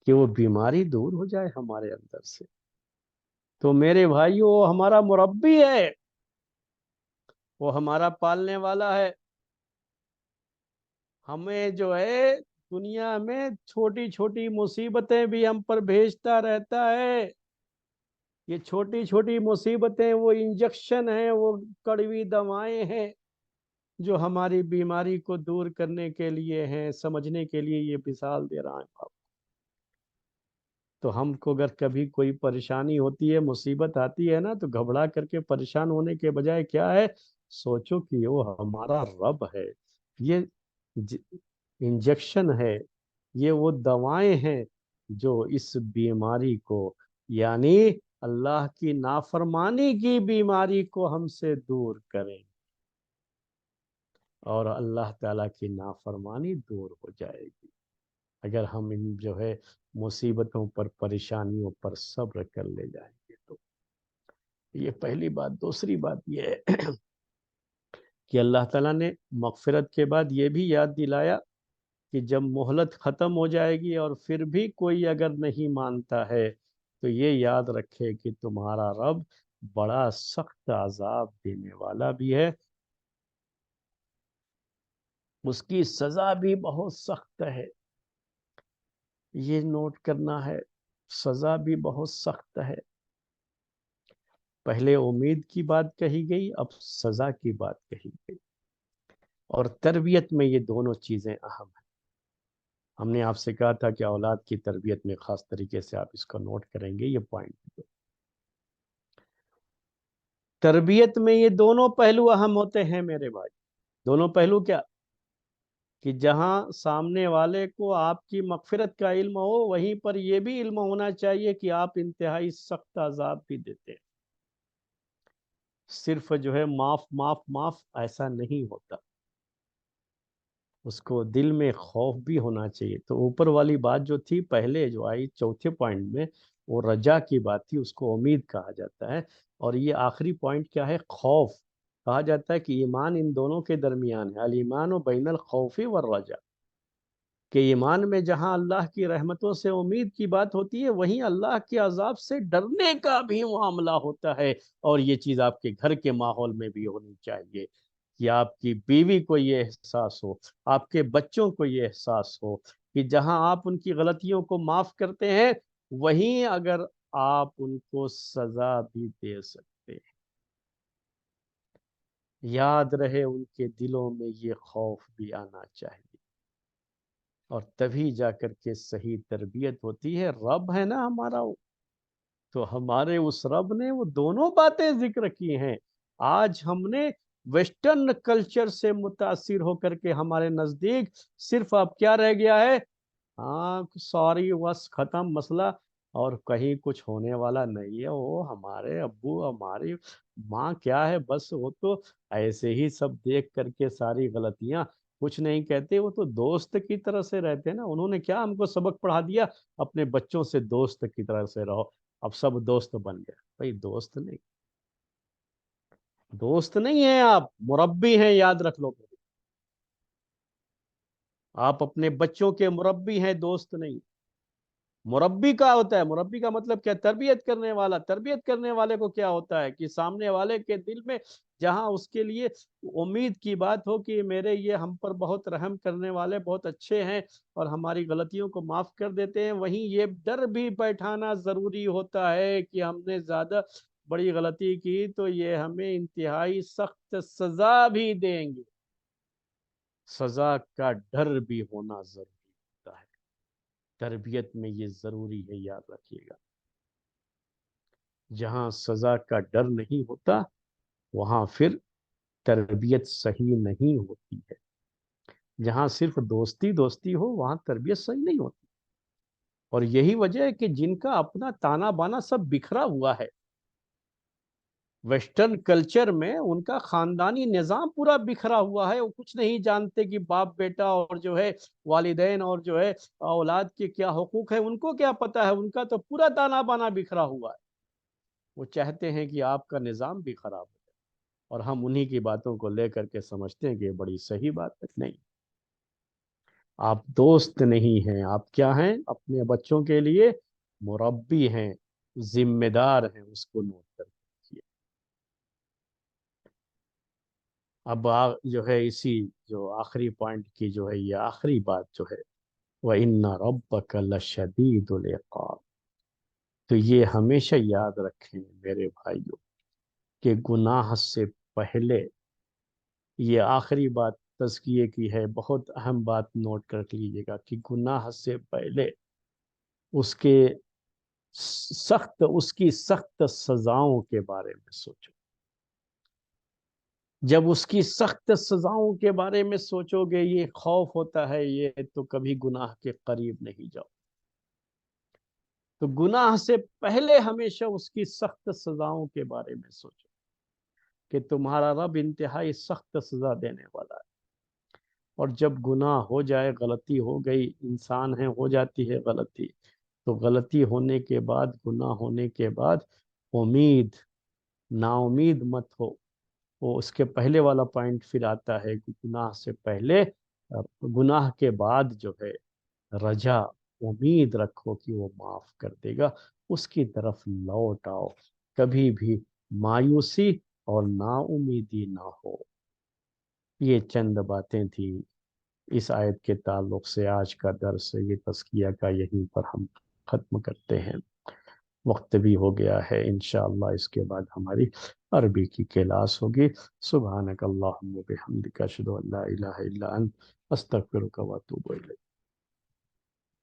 کہ وہ بیماری دور ہو جائے ہمارے اندر سے. تو میرے بھائی وہ ہمارا مربی ہے، وہ ہمارا پالنے والا ہے. ہمیں جو ہے دنیا میں چھوٹی چھوٹی مصیبتیں بھی ہم پر بھیجتا رہتا ہے. یہ چھوٹی چھوٹی مصیبتیں وہ انجیکشن ہیں، وہ کڑوی دوائیں ہیں جو ہماری بیماری کو دور کرنے کے لیے ہیں، سمجھنے کے لیے یہ مثال دے رہا ہے۔ تو ہم کو اگر کبھی کوئی پریشانی ہوتی ہے، مصیبت آتی ہے نا، تو گھبرا کر کے پریشان ہونے کے بجائے کیا ہے، سوچو کہ وہ ہمارا رب ہے، یہ انجیکشن ہے، یہ وہ دوائیں ہیں جو اس بیماری کو، یعنی اللہ کی نافرمانی کی بیماری کو ہم سے دور کریں، اور اللہ تعالیٰ کی نافرمانی دور ہو جائے گی اگر ہم ان جو ہے مصیبتوں پر، پریشانیوں پر صبر کر لے جائیں گے تو۔ یہ پہلی بات۔ دوسری بات یہ ہے کہ اللہ تعالیٰ نے مغفرت کے بعد یہ بھی یاد دلایا کہ جب مہلت ختم ہو جائے گی اور پھر بھی کوئی اگر نہیں مانتا ہے تو یہ یاد رکھے کہ تمہارا رب بڑا سخت عذاب دینے والا بھی ہے، اس کی سزا بھی بہت سخت ہے، یہ نوٹ کرنا ہے، سزا بھی بہت سخت ہے۔ پہلے امید کی بات کہی گئی، اب سزا کی بات کہی گئی، اور تربیت میں یہ دونوں چیزیں اہم ہیں۔ ہم نے آپ سے کہا تھا کہ اولاد کی تربیت میں خاص طریقے سے آپ اس کو نوٹ کریں گے، یہ پوائنٹ۔ تربیت میں یہ دونوں پہلو اہم ہوتے ہیں میرے بھائی۔ دونوں پہلو کیا؟ کہ جہاں سامنے والے کو آپ کی مغفرت کا علم ہو، وہیں پر یہ بھی علم ہونا چاہیے کہ آپ انتہائی سخت عذاب بھی دیتے ہیں۔ صرف جو ہے معاف معاف معاف ایسا نہیں ہوتا، اس کو دل میں خوف بھی ہونا چاہیے۔ تو اوپر والی بات جو تھی پہلے جو آئی چوتھے پوائنٹ میں، وہ رجا کی بات تھی، اس کو امید کہا جاتا ہے۔ اور یہ آخری پوائنٹ کیا ہے؟ خوف۔ کہا جاتا ہے کہ ایمان ان دونوں کے درمیان ہے، الایمان و بین الخوف والرجا، کہ ایمان میں جہاں اللہ کی رحمتوں سے امید کی بات ہوتی ہے، وہیں اللہ کے عذاب سے ڈرنے کا بھی معاملہ ہوتا ہے۔ اور یہ چیز آپ کے گھر کے ماحول میں بھی ہونی چاہیے کہ آپ کی بیوی کو یہ احساس ہو، آپ کے بچوں کو یہ احساس ہو کہ جہاں آپ ان کی غلطیوں کو معاف کرتے ہیں، وہیں اگر آپ ان کو سزا بھی دے سکتے ہیں۔ یاد رہے ان کے دلوں میں یہ خوف بھی آنا چاہیے، اور تبھی جا کر کے صحیح تربیت ہوتی ہے۔ رب ہے نا ہمارا، تو ہمارے اس رب نے وہ دونوں باتیں ذکر کی ہیں۔ آج ہم نے ویسٹرن کلچر سے متاثر ہو کر کے ہمارے نزدیک صرف اب کیا رہ گیا ہے؟ ہاں سوری بس ختم مسئلہ، اور کہیں کچھ ہونے والا نہیں ہے، وہ ہمارے ابو ہماری ماں کیا ہے، بس وہ تو ایسے ہی سب دیکھ کر کے ساری غلطیاں کچھ نہیں کہتے، وہ تو دوست کی طرح سے رہتے ہیں نا۔ انہوں نے کیا ہم کو سبق پڑھا دیا؟ اپنے بچوں سے دوست کی طرح سے رہو۔ اب سب دوست بن گئے، بھائی دوست نہیں، دوست نہیں ہیں آپ، مربی ہیں، یاد رکھ لو۔ آپ اپنے بچوں کے مربی ہیں، دوست نہیں۔ مربی کا ہوتا ہے، مربی کا مطلب کیا؟ تربیت کرنے والا۔ تربیت کرنے والے کو کیا ہوتا ہے کہ سامنے والے کے دل میں جہاں اس کے لیے امید کی بات ہو کہ میرے یہ ہم پر بہت رحم کرنے والے بہت اچھے ہیں اور ہماری غلطیوں کو معاف کر دیتے ہیں، وہیں یہ ڈر بھی بیٹھانا ضروری ہوتا ہے کہ ہم نے زیادہ بڑی غلطی کی تو یہ ہمیں انتہائی سخت سزا بھی دیں گے۔ سزا کا ڈر بھی ہونا ضروری ہوتا ہے، تربیت میں یہ ضروری ہے، یاد رکھیے گا۔ جہاں سزا کا ڈر نہیں ہوتا وہاں پھر تربیت صحیح نہیں ہوتی ہے۔ جہاں صرف دوستی دوستی ہو وہاں تربیت صحیح نہیں ہوتی، اور یہی وجہ ہے کہ جن کا اپنا تانا بانا سب بکھرا ہوا ہے، ویسٹرن کلچر میں ان کا خاندانی نظام پورا بکھرا ہوا ہے، وہ کچھ نہیں جانتے کہ باپ بیٹا اور جو ہے والدین اور جو ہے اولاد کے کیا حقوق ہے، ان کو کیا پتا ہے؟ ان کا تو پورا تانا بانا بکھرا ہوا ہے۔ وہ چاہتے ہیں کہ آپ کا نظام بھی خراب ہو جائے، اور ہم انہی کی باتوں کو لے کر کے سمجھتے ہیں کہ یہ بڑی صحیح بات ہے۔ نہیں، آپ دوست نہیں ہیں، آپ کیا ہیں؟ اپنے بچوں کے لیے مربی ہیں، ذمہ دار ہیں، اس کو نوٹ کر کے۔ اب جو ہے اسی جو آخری پوائنٹ کی جو ہے یہ آخری بات جو ہے، وَإِنَّ رَبَّكَ لَشَدِيدُ الْعِقَابِ، تو یہ ہمیشہ یاد رکھیں میرے بھائیوں کہ گناہ سے پہلے، یہ آخری بات تزکیے کی ہے، بہت اہم بات نوٹ کر لیجیے گا کہ گناہ سے پہلے اس کے اس کی سخت سزاؤں کے بارے میں سوچو۔ جب اس کی سخت سزاؤں کے بارے میں سوچو گے، یہ خوف ہوتا ہے یہ تو کبھی گناہ کے قریب نہیں جاؤ۔ تو گناہ سے پہلے ہمیشہ اس کی سخت سزاؤں کے بارے میں سوچو کہ تمہارا رب انتہائی سخت سزا دینے والا ہے۔ اور جب گناہ ہو جائے، غلطی ہو گئی، انسان ہے، ہو جاتی ہے غلطی، تو غلطی ہونے کے بعد، گناہ ہونے کے بعد امید، نا امید مت ہو۔ وہ اس کے پہلے والا پوائنٹ پھر آتا ہے کہ گناہ سے پہلے، گناہ کے بعد جو ہے رجا، امید رکھو کہ وہ معاف کر دے گا، اس کی طرف لوٹ آؤ، کبھی بھی مایوسی اور نا امیدی نہ ہو۔ یہ چند باتیں تھیں اس آیت کے تعلق سے۔ آج کا درس یہ تزکیہ کا یہیں پر ہم ختم کرتے ہیں، وقت بھی ہو گیا ہے۔ انشاءاللہ اس کے بعد ہماری عربی کی کلاس ہوگی۔ سبحانک اللہم و بحمدک، اشہد ان لا الہ الا انت، استغفرک و اتوب الیک۔